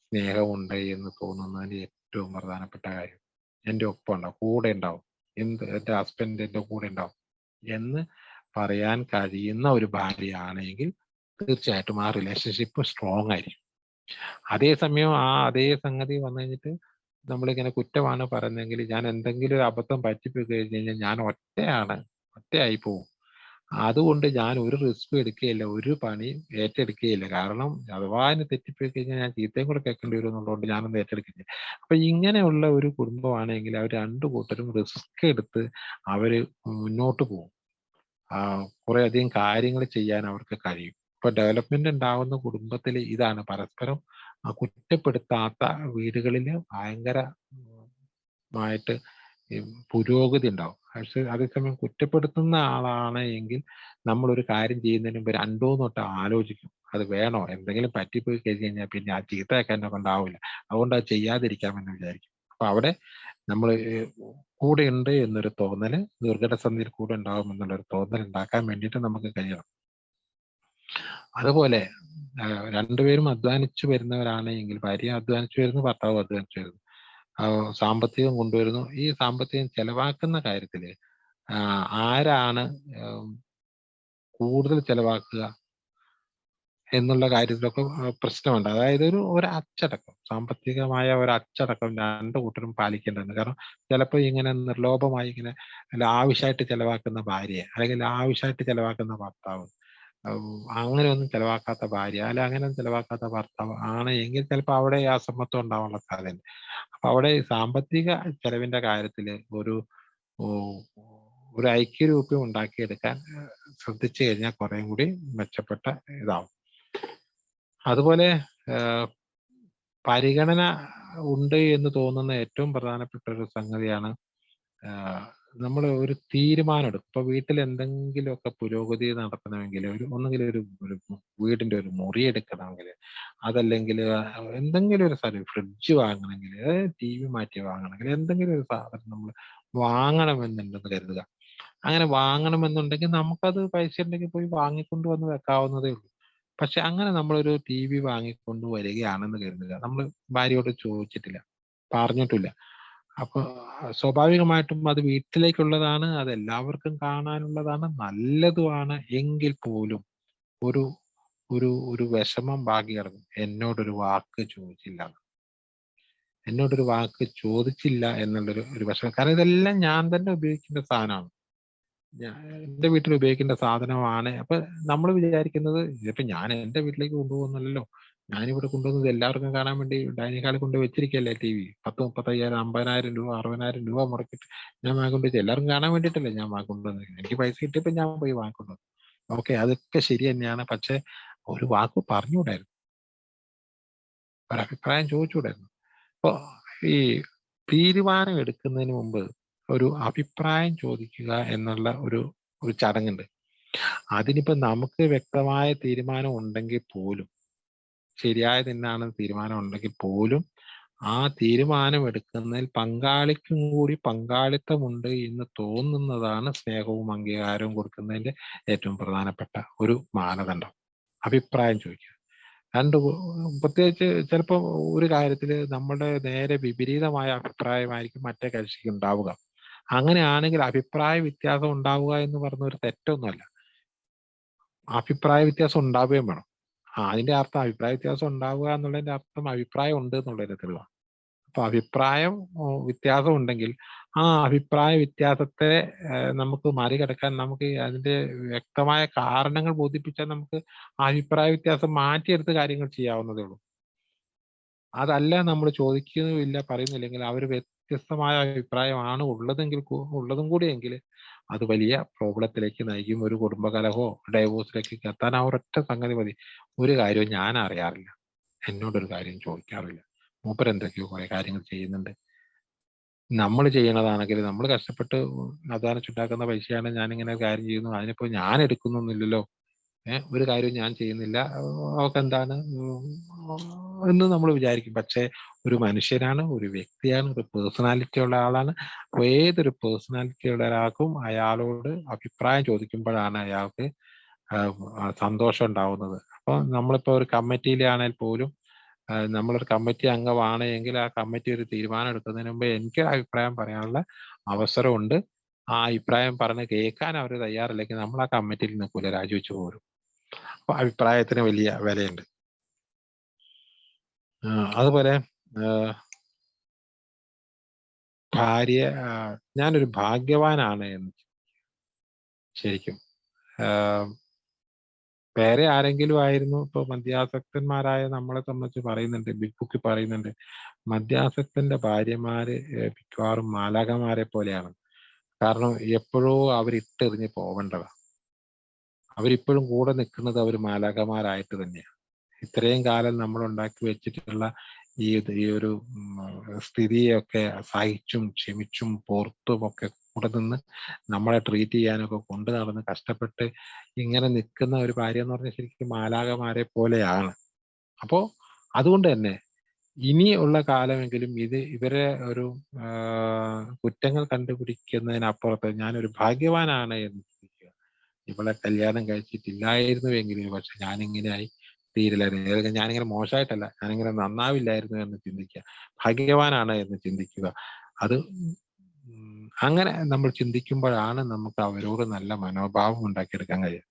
സ്നേഹമുണ്ട് എന്ന് തോന്നുന്നതിന് ഏറ്റവും പ്രധാനപ്പെട്ട കാര്യം. എൻ്റെ ഒപ്പം ഉണ്ടാവും, കൂടെ ഉണ്ടാവും, എൻ്റെ ഹസ്ബൻഡ് എൻ്റെ കൂടെ ഉണ്ടാവും എന്ന് പറയാൻ കഴിയുന്ന ഒരു ഭാര്യയാണെങ്കിൽ തീർച്ചയായിട്ടും ആ റിലേഷൻഷിപ്പ് സ്ട്രോങ് ആയിരിക്കും. അതേസമയം അതേ സംഗതി വന്നു കഴിഞ്ഞിട്ട് നമ്മളിങ്ങനെ കുറ്റമാണ് പറയുന്നതെങ്കിൽ, ഞാൻ എന്തെങ്കിലും ഒരു അബദ്ധം പറ്റിപ്പോയി കഴിഞ്ഞ് കഴിഞ്ഞാൽ ഞാൻ ഒറ്റയായി പോവും. അതുകൊണ്ട് ഞാൻ ഒരു റിസ്കും എടുക്കുകയില്ല, ഒരു പണി ഏറ്റെടുക്കുകയില്ല. കാരണം അഥവാ അതിന് തെറ്റിപ്പോയി കഴിഞ്ഞാൽ ഞാൻ ചീത്തയും കൂടെ കേൾക്കേണ്ടി വരും എന്നുള്ളതുകൊണ്ട് ഞാനൊന്നും ഏറ്റെടുക്കില്ല. അപ്പൊ ഇങ്ങനെയുള്ള ഒരു കുടുംബമാണെങ്കിൽ അവർ രണ്ടു കൂട്ടരും റിസ്ക് എടുത്ത് അവര് മുന്നോട്ട് പോകും. കുറെ അധികം കാര്യങ്ങൾ ചെയ്യാൻ അവർക്ക് കഴിയും. ഇപ്പൊ ഡെവലപ്മെന്റ് ഉണ്ടാവുന്ന കുടുംബത്തിൽ ഇതാണ് പരസ്പരം കുറ്റപ്പെടുത്താത്ത വീടുകളിൽ ഭയങ്കരമായിട്ട് പുരോഗതി ഉണ്ടാവും. പക്ഷെ അതേസമയം കുറ്റപ്പെടുത്തുന്ന ആളാണ് എങ്കിൽ നമ്മളൊരു കാര്യം ചെയ്യുന്നതിന് മുമ്പ് രണ്ടോ തൊട്ട് ആലോചിക്കും. അത് വേണോ? എന്തെങ്കിലും പറ്റിപ്പോയി കഴിഞ്ഞ് കഴിഞ്ഞാൽ പിന്നെ ആ ചീത്തയൊക്കെ എന്നെ കൊണ്ടാവില്ല. അതുകൊണ്ട് അത് ചെയ്യാതിരിക്കാമെന്ന് വിചാരിക്കും. അപ്പൊ അവിടെ നമ്മൾ കൂടെ ഉണ്ട് എന്നൊരു തോന്നല്, ദുർഘടസന്ധിയിൽ കൂടെ ഉണ്ടാവും എന്നുള്ളൊരു തോന്നൽ ഉണ്ടാക്കാൻ വേണ്ടിയിട്ട് നമുക്ക് കഴിയണം. അതുപോലെ രണ്ടുപേരും അധ്വാനിച്ചു വരുന്നവരാണ് എങ്കിൽ ഭാര്യ അധ്വാനിച്ചു വരുന്നു, ഭർത്താവ് അധ്വാനിച്ചു വരുന്നു, സാമ്പത്തികം കൊണ്ടുവരുന്നു. ഈ സാമ്പത്തികം ചെലവാക്കുന്ന കാര്യത്തില് ആരാണ് കൂടുതൽ ചെലവാക്കുക എന്നുള്ള കാര്യത്തിലൊക്കെ പ്രശ്നമുണ്ട്. അതായത് ഒരു അച്ചടക്കം, സാമ്പത്തികമായ ഒരു അച്ചടക്കം രണ്ടു കൂട്ടരും പാലിക്കേണ്ടതുണ്ട്. കാരണം ചിലപ്പോൾ ഇങ്ങനെ നിർലോഭമായി ഇങ്ങനെ ലാവിഷായിട്ട് ചെലവാക്കുന്ന ഭാര്യ, അല്ലെങ്കിൽ ലാവിഷായിട്ട് ചെലവാക്കുന്ന ഭർത്താവ്, അങ്ങനെയൊന്നും ചെലവാക്കാത്ത ഭാര്യ, അല്ല അങ്ങനെയൊന്നും ചെലവാക്കാത്ത ഭർത്താവ് ആണ് എങ്കിൽ ചിലപ്പോൾ അവിടെ ഈ അസമത്വം ഉണ്ടാവാനുള്ള സാധ്യതയുണ്ട്. അപ്പൊ അവിടെ സാമ്പത്തിക ചെലവിന്റെ കാര്യത്തില് ഒരു ഐക്യരൂപം ഉണ്ടാക്കിയെടുക്കാൻ ശ്രദ്ധിച്ചു കഴിഞ്ഞാൽ കുറേം കൂടി മെച്ചപ്പെട്ട ഇതാവും. അതുപോലെ പരിഗണന ഉണ്ട് എന്ന് തോന്നുന്ന ഏറ്റവും പ്രധാനപ്പെട്ട ഒരു സംഗതിയാണ് നമ്മൾ ഒരു തീരുമാനം എടുക്കും. ഇപ്പൊ വീട്ടിൽ എന്തെങ്കിലുമൊക്കെ പുരോഗതി നടത്തണമെങ്കിൽ ഒന്നുകിൽ ഒരു വീടിന്റെ ഒരു മുറി എടുക്കണമെങ്കിൽ, അതല്ലെങ്കിൽ എന്തെങ്കിലും ഒരു സ്ഥലം ഫ്രിഡ്ജ് വാങ്ങണമെങ്കിൽ, TV മാറ്റി വാങ്ങണമെങ്കിൽ, എന്തെങ്കിലും ഒരു സാധനം നമ്മൾ വാങ്ങണമെന്നുണ്ടെന്ന് കരുതുക. അങ്ങനെ വാങ്ങണമെന്നുണ്ടെങ്കിൽ നമുക്കത് പൈസ ഉണ്ടെങ്കിൽ പോയി വാങ്ങിക്കൊണ്ട് വന്ന് വെക്കാവുന്നതേ ഉള്ളൂ. പക്ഷെ അങ്ങനെ നമ്മളൊരു TV വാങ്ങിക്കൊണ്ട് വരികയാണെന്ന് കരുതുക. നമ്മൾ ഭാര്യയോട് ചോദിച്ചിട്ടില്ല, പറഞ്ഞിട്ടില്ല. അപ്പൊ സ്വാഭാവികമായിട്ടും അത് വീട്ടിലേക്കുള്ളതാണ്, അത് എല്ലാവർക്കും കാണാനുള്ളതാണ്, നല്ലതുമാണ് എങ്കിൽ പോലും ഒരു ഒരു ഒരു വിഷമം ബാക്കി കിടക്കും. എന്നോടൊരു വാക്ക് ചോദിച്ചില്ല എന്നുള്ളൊരു വിഷമം. കാരണം ഇതെല്ലാം ഞാൻ തന്നെ ഉപയോഗിക്കേണ്ട സാധനമാണ്, എന്റെ വീട്ടിൽ ഉപയോഗിക്കേണ്ട സാധനമാണ്. അപ്പൊ നമ്മൾ വിചാരിക്കുന്നത് ഇതിപ്പോ ഞാൻ എന്റെ വീട്ടിലേക്ക് കൊണ്ടുപോകുന്നല്ലോ, ഞാനിവിടെ കൊണ്ടുവന്നത് എല്ലാവർക്കും കാണാൻ വേണ്ടി ഡൈനിങ് ഹാളിൽ കൊണ്ട് വെച്ചിരിക്കുകയല്ലേ TV. 10, 35, 50,000 രൂപ, 60,000 രൂപ മുടക്കിയിട്ട് ഞാൻ വാങ്ങിക്കൊണ്ട് എല്ലാവർക്കും കാണാൻ വേണ്ടിയിട്ടല്ലേ ഞാൻ വാങ്ങിക്കൊണ്ടുവന്നത്. എനിക്ക് പൈസ കിട്ടിയപ്പോ ഞാൻ പോയി വാങ്ങിക്കൊണ്ടു. ഓക്കെ, അതൊക്കെ ശരി തന്നെയാണ്. പക്ഷെ ഒരു വാക്ക് പറഞ്ഞുകൂടായിരുന്നു, ഒരഭിപ്രായം ചോദിച്ചുകൂടായിരുന്നു. അപ്പൊ ഈ തീരുമാനം എടുക്കുന്നതിന് മുമ്പ് ഒരു അഭിപ്രായം ചോദിക്കുക എന്നുള്ള ഒരു ചടങ്ങുണ്ട്. അതിനിപ്പോ നമുക്ക് വ്യക്തമായ തീരുമാനം ഉണ്ടെങ്കിൽ പോലും, ശരിയായത് എന്നാണെന്ന് തീരുമാനം ഉണ്ടെങ്കിൽ പോലും, ആ തീരുമാനം എടുക്കുന്നതിൽ പങ്കാളിക്കും കൂടി പങ്കാളിത്തമുണ്ട് എന്ന് തോന്നുന്നതാണ് സ്നേഹവും അംഗീകാരവും കൊടുക്കുന്നതിന്റെ ഏറ്റവും പ്രധാനപ്പെട്ട ഒരു മാനദണ്ഡം. അഭിപ്രായം ചോദിക്കുക. പ്രത്യേകിച്ച് ചിലപ്പോൾ ഒരു കാര്യത്തില് നമ്മുടെ നേരെ വിപരീതമായ അഭിപ്രായമായിരിക്കും മറ്റേ കക്ഷിക്ക് ഉണ്ടാവുക. അങ്ങനെയാണെങ്കിൽ അഭിപ്രായ വ്യത്യാസം ഉണ്ടാവുക എന്ന് പറഞ്ഞ ഒരു തെറ്റൊന്നുമല്ല. അഭിപ്രായ വ്യത്യാസം ഉണ്ടാവുകയും വേണം. അതിന്റെ അർത്ഥം അഭിപ്രായ വ്യത്യാസം ഉണ്ടാവുക എന്നുള്ളതിന്റെ അർത്ഥം അഭിപ്രായം ഉണ്ട് എന്നുള്ളതിന്റെ തെളിവാണ്. അപ്പൊ അഭിപ്രായം വ്യത്യാസം ഉണ്ടെങ്കിൽ ആ അഭിപ്രായ വ്യത്യാസത്തെ നമുക്ക് മറികടക്കാൻ, നമുക്ക് അതിന്റെ വ്യക്തമായ കാരണങ്ങൾ ബോധിപ്പിച്ചാൽ നമുക്ക് ആ അഭിപ്രായ വ്യത്യാസം മാറ്റിയെടുത്ത് കാര്യങ്ങൾ ചെയ്യാവുന്നതേ ഉള്ളൂ. അതല്ല നമ്മൾ ചോദിക്കുന്നുമില്ല, പറയുന്നില്ലെങ്കിൽ അവർ വ്യത്യസ്തമായ അഭിപ്രായമാണ് ഉള്ളതും കൂടിയെങ്കിൽ അത് വലിയ പ്രോബ്ലത്തിലേക്ക് നയിക്കും. ഒരു കുടുംബകലഹോ ഡൈവോഴ്സിലേക്ക് എത്താൻ ആ ഒരൊറ്റ സംഗതി മതി. ഒരു കാര്യവും ഞാൻ അറിയാറില്ല, എന്നോടൊരു കാര്യം ചോദിക്കാറില്ല, മൂപ്പരെന്തൊക്കെയോ കുറെ കാര്യങ്ങൾ ചെയ്യുന്നുണ്ട്, നമ്മൾ ചെയ്യണതാണെങ്കിൽ നമ്മൾ കഷ്ടപ്പെട്ട് അധ്വാനിച്ചുണ്ടാക്കുന്ന പൈസയാണ് ഞാനിങ്ങനെ ഒരു കാര്യം ചെയ്യുന്നു, അതിനിപ്പോ ഞാൻ എടുക്കുന്നൊന്നുമില്ലല്ലോ, ഒരു കാര്യവും ഞാൻ ചെയ്യുന്നില്ല, അവക്കെന്താണ് എന്ന് നമ്മൾ വിചാരിക്കും. പക്ഷെ ഒരു മനുഷ്യനാണ്, ഒരു വ്യക്തിയാണ്, ഒരു പേഴ്സണാലിറ്റി ഉള്ള ആളാണ്. അപ്പൊ ഏതൊരു പേഴ്സണാലിറ്റി ഉള്ള ഒരാൾക്കും അയാളോട് അഭിപ്രായം ചോദിക്കുമ്പോഴാണ് അയാൾക്ക് സന്തോഷം ഉണ്ടാവുന്നത്. അപ്പൊ നമ്മളിപ്പോ ഒരു കമ്മിറ്റിയിലാണെങ്കിൽ പോലും, നമ്മളൊരു കമ്മിറ്റി അംഗമാണ് എങ്കിൽ ആ കമ്മിറ്റി ഒരു തീരുമാനം എടുക്കുന്നതിന് മുമ്പ് എനിക്ക് അഭിപ്രായം പറയാനുള്ള അവസരമുണ്ട്. ആ അഭിപ്രായം പറഞ്ഞ് കേൾക്കാൻ അവർ തയ്യാറില്ലെങ്കിൽ നമ്മൾ ആ കമ്മിറ്റിയിൽ നിൽക്കൂല, രാജിവെച്ച് പോരും. അപ്പൊ അഭിപ്രായത്തിന് വലിയ വിലയുണ്ട്. അതുപോലെ ഭാര്യ, ഞാനൊരു ഭാഗ്യവാനാണ് എന്ന് ശരിക്കും വേറെ ആരെങ്കിലും ആയിരുന്നു ഇപ്പൊ മദ്യാസക്തന്മാരായ നമ്മളെ സംബന്ധിച്ച് പറയുന്നുണ്ട്, ബിഗ് ബുക്ക് പറയുന്നുണ്ട്, മദ്യാസക്തന്റെ ഭാര്യമാര് മിക്കവാറും മാലാഖമാരെ പോലെയാണ്. കാരണം എപ്പോഴോ അവരിട്ടെറിഞ്ഞ് പോവേണ്ടതാ. അവരിപ്പോഴും കൂടെ നിൽക്കുന്നത് അവർ മാലാഖമാരായിട്ട് തന്നെയാണ്. ഇത്രയും കാലം നമ്മൾ ഉണ്ടാക്കി വെച്ചിട്ടുള്ള ഈ ഒരു സ്ഥിതിയൊക്കെ സഹിച്ചും ക്ഷമിച്ചും പുറത്തും ഒക്കെ കൂടെ നിന്ന് നമ്മളെ ട്രീറ്റ് ചെയ്യാനൊക്കെ കൊണ്ട് നടന്ന് കഷ്ടപ്പെട്ട് ഇങ്ങനെ നിൽക്കുന്ന ഒരു ഭാര്യ എന്ന് പറഞ്ഞാൽ ശരിക്കും മാലാഖമാരെ പോലെയാണ്. അപ്പോ അതുകൊണ്ട് തന്നെ ഇനി ഉള്ള കാലമെങ്കിലും ഇവരെ ഒരു കുറ്റങ്ങൾ കണ്ടുപിടിക്കുന്നതിനപ്പുറത്ത് ഞാനൊരു ഭാഗ്യവാനാണ് എന്ന് ചിന്തിക്കുക. ഇവളെ കല്യാണം കഴിച്ചിട്ടില്ലായിരുന്നുവെങ്കിൽ പക്ഷെ ഞാനിങ്ങനെയായി തീരില്ലായിരുന്നു. ഞാനിങ്ങനെ മോശമായിട്ടല്ല, ഞാനിങ്ങനെ നന്നാവില്ലായിരുന്നു എന്ന് ചിന്തിക്കുക. ഭാഗ്യവാനാണ് എന്ന് ചിന്തിക്കുക. അത് അങ്ങനെ നമ്മൾ ചിന്തിക്കുമ്പോഴാണ് നമുക്ക് അവരോട് നല്ല മനോഭാവം ഉണ്ടാക്കിയെടുക്കാൻ കഴിയുക.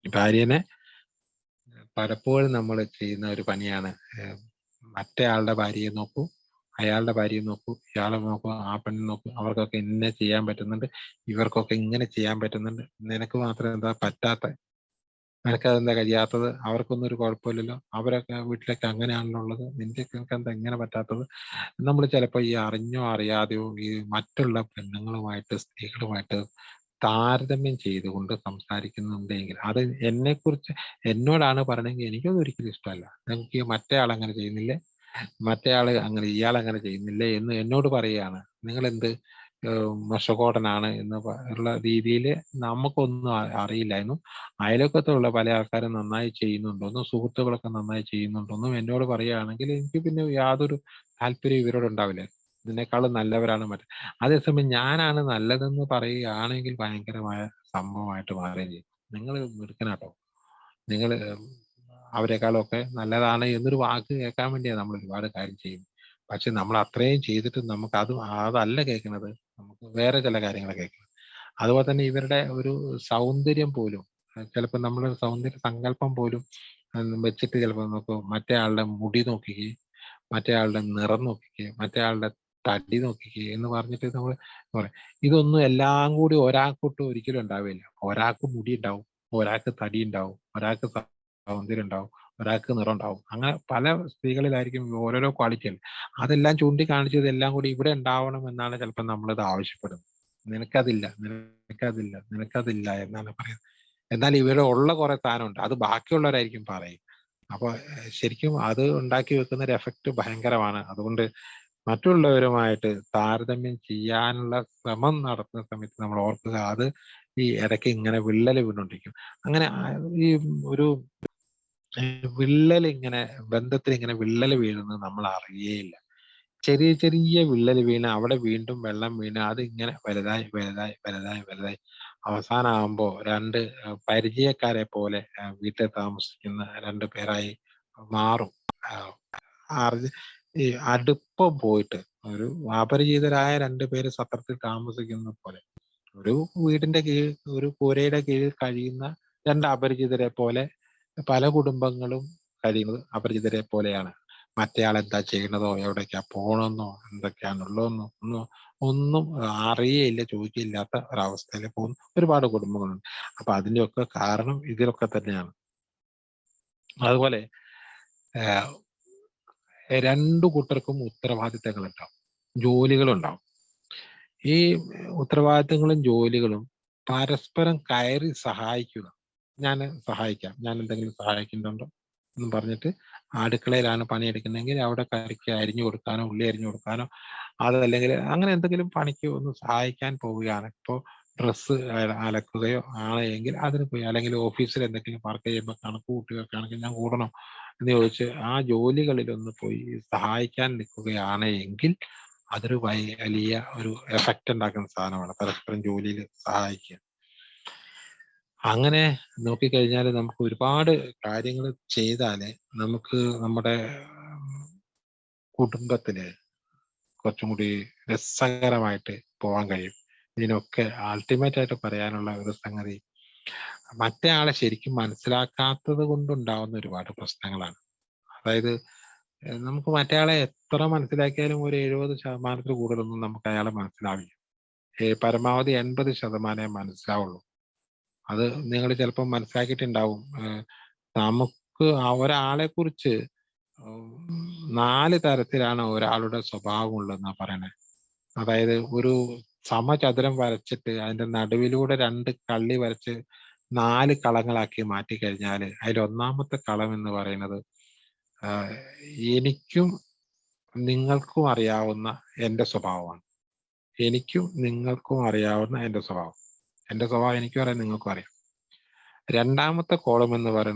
ഭാര്യനെ പലപ്പോഴും നമ്മൾ ചെയ്യുന്ന ഒരു പണിയാണ്, മറ്റേ ആളുടെ ഭാര്യയെ നോക്കൂ, അയാളുടെ ഭാര്യയെ നോക്കൂ, ഇയാളെ നോക്കൂ, ആ പെണ്ണിനെ നോക്കൂ, അവർക്കൊക്കെ ഇന്ന ചെയ്യാൻ പറ്റുന്നുണ്ട്, ഇവർക്കൊക്കെ ഇങ്ങനെ ചെയ്യാൻ പറ്റുന്നുണ്ട്, നിനക്ക് മാത്രം എന്താ പറ്റാത്ത, നിനക്കതെന്താ കഴിയാത്തത്, അവർക്കൊന്നും ഒരു കുഴപ്പമില്ലല്ലോ, അവരൊക്കെ വീട്ടിലൊക്കെ അങ്ങനെയാണല്ലോ ഉള്ളത്, നിനക്ക് എന്താ ഇങ്ങനെ പറ്റാത്തത്. നമ്മൾ ചിലപ്പോൾ ഈ അറിഞ്ഞോ അറിയാതെയോ ഈ മറ്റുള്ള പെണ്ണുങ്ങളുമായിട്ട് സ്ത്രീകളുമായിട്ട് താരതമ്യം ചെയ്തുകൊണ്ട് സംസാരിക്കുന്നുണ്ടെങ്കിൽ അത് എന്നെക്കുറിച്ച് എന്നോടാണ് പറയണമെങ്കിൽ എനിക്കത് ഒരിക്കലും ഇഷ്ടമല്ല. നമുക്ക് മറ്റേ ആൾ അങ്ങനെ ചെയ്യുന്നില്ലേ, മറ്റേ ആള് അങ്ങനെ, ഇയാൾ അങ്ങനെ ചെയ്യുന്നില്ലേ എന്ന് എന്നോട് പറയുകയാണ്. നിങ്ങൾ എന്ത് മോശകോടനാണ് എന്ന് ഉള്ള രീതിയിൽ നമുക്കൊന്നും അറിയില്ലായിരുന്നു. അയൽവക്കത്തുള്ള പല ആൾക്കാരും നന്നായി ചെയ്യുന്നുണ്ടോന്നും സുഹൃത്തുക്കളൊക്കെ നന്നായി ചെയ്യുന്നുണ്ടോന്നും എന്നോട് പറയുകയാണെങ്കിൽ എനിക്ക് പിന്നെ യാതൊരു താല്പര്യം ഇവരോട് ഉണ്ടാവില്ല. ഇതിനേക്കാളും നല്ലവരാണ് മറ്റേ. അതേസമയം ഞാനാണ് നല്ലതെന്ന് പറയുകയാണെങ്കിൽ ഭയങ്കരമായ സംഭവമായിട്ട് മാറുകയും ചെയ്യും. നിങ്ങൾ മിടുക്കനാട്ടോ, നിങ്ങൾ അവരെക്കാളൊക്കെ നല്ലതാണ് എന്നൊരു വാക്ക് കേൾക്കാൻ വേണ്ടിയാണ് നമ്മൾ ഒരുപാട് കാര്യം ചെയ്യുന്നത്. പക്ഷെ നമ്മൾ അത്രയും ചെയ്തിട്ട് നമുക്ക് അതല്ല കേൾക്കുന്നത്, നമുക്ക് വേറെ ചില കാര്യങ്ങൾ കേൾക്കുന്നത്. അതുപോലെ തന്നെ ഇവരുടെ ഒരു സൗന്ദര്യം പോലും ചിലപ്പോൾ നമ്മുടെ സൗന്ദര്യ സങ്കല്പം പോലും വെച്ചിട്ട് ചിലപ്പോൾ നോക്കും, മറ്റേ ആളുടെ മുടി നോക്കിക്കുകയും മറ്റേ ആളുടെ നിറം നോക്കിക്കുകയും മറ്റേ ആളുടെ തടി നോക്കിക്കുകയും എന്ന് പറഞ്ഞിട്ട് നമ്മൾ പറയും. ഇതൊന്നും എല്ലാം കൂടി ഒരാൾക്കൊട്ടും ഒരിക്കലും ഉണ്ടാവില്ല. ഒരാൾക്ക് മുടി ഉണ്ടാവും, ഒരാൾക്ക് തടി ഉണ്ടാവും, ഒരാൾക്ക് സൗന്ദര്യം ഉണ്ടാവും, ഒരാൾക്ക് നിറം ഉണ്ടാവും. അങ്ങനെ പല സ്ത്രീകളിലായിരിക്കും ഓരോരോ ക്വാളിറ്റി അല്ലേ. അതെല്ലാം ചൂണ്ടിക്കാണിച്ചത് എല്ലാം കൂടി ഇവിടെ ഉണ്ടാവണം എന്നാണ് ചിലപ്പോൾ നമ്മളത് ആവശ്യപ്പെടുന്നത്. നിനക്കതില്ല, നിനക്കതില്ല, നിനക്കതില്ല എന്നാണ് പറയുന്നത്. എന്നാൽ ഇവിടെ ഉള്ള കുറെ സാധനമുണ്ട്, അത് ബാക്കിയുള്ളവരായിരിക്കും പറയും. അപ്പൊ ശരിക്കും അത് ഉണ്ടാക്കി വെക്കുന്ന ഒരു എഫക്റ്റ് ഭയങ്കരമാണ്. അതുകൊണ്ട് മറ്റുള്ളവരുമായിട്ട് താരതമ്യം ചെയ്യാനുള്ള ശ്രമം നടത്തുന്ന സമയത്ത് നമ്മൾ ഓർക്കുക, അത് ഈ ഇടയ്ക്ക് ഇങ്ങനെ വിള്ളൽ വീണോണ്ടിരിക്കും. അങ്ങനെ ഈ ഒരു ഇങ്ങനെ ബന്ധത്തിൽ ഇങ്ങനെ വിള്ളൽ വീഴുന്നത് നമ്മൾ അറിയേയില്ല. ചെറിയ ചെറിയ വിള്ളൽ വീണ് അവിടെ വീണ്ടും വെള്ളം വീണ് അത് ഇങ്ങനെ വലുതായി വലുതായി വലുതായി വലുതായി അവസാനമാകുമ്പോൾ രണ്ട് പരിചയക്കാരെ പോലെ വീട്ടിൽ താമസിക്കുന്ന രണ്ട് പേരായി മാറും. അറിഞ്ഞ് ഈ അടുപ്പം പോയിട്ട് ഒരു അപരിചിതരായ രണ്ട് പേര് സത്രത്തിൽ താമസിക്കുന്ന പോലെ, ഒരു വീടിന്റെ കീഴിൽ ഒരു കൂരയുടെ കീഴിൽ കഴിയുന്ന രണ്ട് അപരിചിതരെ പോലെ പല കുടുംബങ്ങളും കഴിയുന്നത് അപരിചിതരെ പോലെയാണ്. മറ്റേയാൾ എന്താ ചെയ്യണതോ എവിടേക്കാ പോണെന്നോ എന്തൊക്കെയാണുള്ളതെന്നോ ഒന്നും അറിയേയില്ല, ചോദിക്കില്ലാത്ത ഒരവസ്ഥയിൽ പോകുന്ന ഒരുപാട് കുടുംബങ്ങളുണ്ട്. അപ്പൊ അതിന്റെയൊക്കെ കാരണം ഇതിലൊക്കെ തന്നെയാണ്. അതുപോലെ രണ്ടു കൂട്ടർക്കും ഉത്തരവാദിത്തങ്ങളുണ്ടാവും, ജോലികളുണ്ടാവും. ഈ ഉത്തരവാദിത്തങ്ങളും ജോലികളും പരസ്പരം കയറി സഹായിക്കുക. ഞാൻ സഹായിക്കാം, ഞാൻ എന്തെങ്കിലും സഹായിക്കുന്നുണ്ടോ എന്നും പറഞ്ഞിട്ട് അടുക്കളയിലാണ് പണിയെടുക്കുന്നതെങ്കിൽ അവിടെ കറിക്ക് അരിഞ്ഞു കൊടുക്കാനോ ഉള്ളി അരിഞ്ഞു കൊടുക്കാനോ അതല്ലെങ്കിൽ അങ്ങനെ എന്തെങ്കിലും പണിക്ക് ഒന്ന് സഹായിക്കാൻ പോവുകയാണ്. ഇപ്പോൾ ഡ്രസ്സ് അലക്കുകയോ ആണ് എങ്കിൽ അതിന് പോയി, അല്ലെങ്കിൽ ഓഫീസിൽ എന്തെങ്കിലും വർക്ക് ചെയ്യുമ്പോൾ കണക്ക് കൂട്ടുകയാണെങ്കിൽ ഞാൻ കൂടണം എന്ന് ചോദിച്ച് ആ ജോലികളിലൊന്ന് പോയി സഹായിക്കാൻ നിൽക്കുകയാണ് എങ്കിൽ അതൊരു വലിയ ഒരു എഫക്റ്റ് ഉണ്ടാക്കുന്ന സാധനമാണ്, പരസ്പരം ജോലിയിൽ സഹായിക്കുക. അങ്ങനെ നോക്കിക്കഴിഞ്ഞാൽ നമുക്ക് ഒരുപാട് കാര്യങ്ങൾ ചെയ്താലേ നമുക്ക് നമ്മുടെ കുടുംബത്തില് കുറച്ചും കൂടി രസകരമായിട്ട് പോകാൻ കഴിയും. ഇതിനൊക്കെ അൾട്ടിമേറ്റ് ആയിട്ട് പറയാനുള്ള ഒരു സംഗതി, മറ്റേ ആളെ ശരിക്കും മനസ്സിലാക്കാത്തത് കൊണ്ടുണ്ടാവുന്ന ഒരുപാട് പ്രശ്നങ്ങളാണ്. അതായത് നമുക്ക് മറ്റേ ആളെ എത്ര മനസ്സിലാക്കിയാലും ഒരു 70% കൂടുതലൊന്നും നമുക്ക് അയാളെ മനസ്സിലാവില്ല. പരമാവധി 80% മനസ്സിലാവുള്ളൂ. അത് നിങ്ങൾ ചിലപ്പോൾ മനസ്സിലാക്കിയിട്ടുണ്ടാവും. നമുക്ക് ഒരാളെ കുറിച്ച് 4 തരത്തിലാണ് ഒരാളുടെ സ്വഭാവം ഉള്ളതെന്നാ പറയണേ. അതായത് ഒരു സമചതുരം വരച്ചിട്ട് അതിന്റെ നടുവിലൂടെ 2 കള്ളി വരച്ച് 4 കളങ്ങളാക്കി മാറ്റിക്കഴിഞ്ഞാല് അതിൽ ഒന്നാമത്തെ കളം എന്ന് പറയുന്നത് എനിക്കും നിങ്ങൾക്കും അറിയാവുന്ന എന്റെ സ്വഭാവമാണ്. എനിക്കും നിങ്ങൾക്കും അറിയാവുന്ന എന്റെ സ്വഭാവം. എന്റെ സ്വഭാവം എനിക്കും അറിയാം, നിങ്ങൾക്കും അറിയാം. രണ്ടാമത്തെ കോളം എന്ന് പറയുന്നത്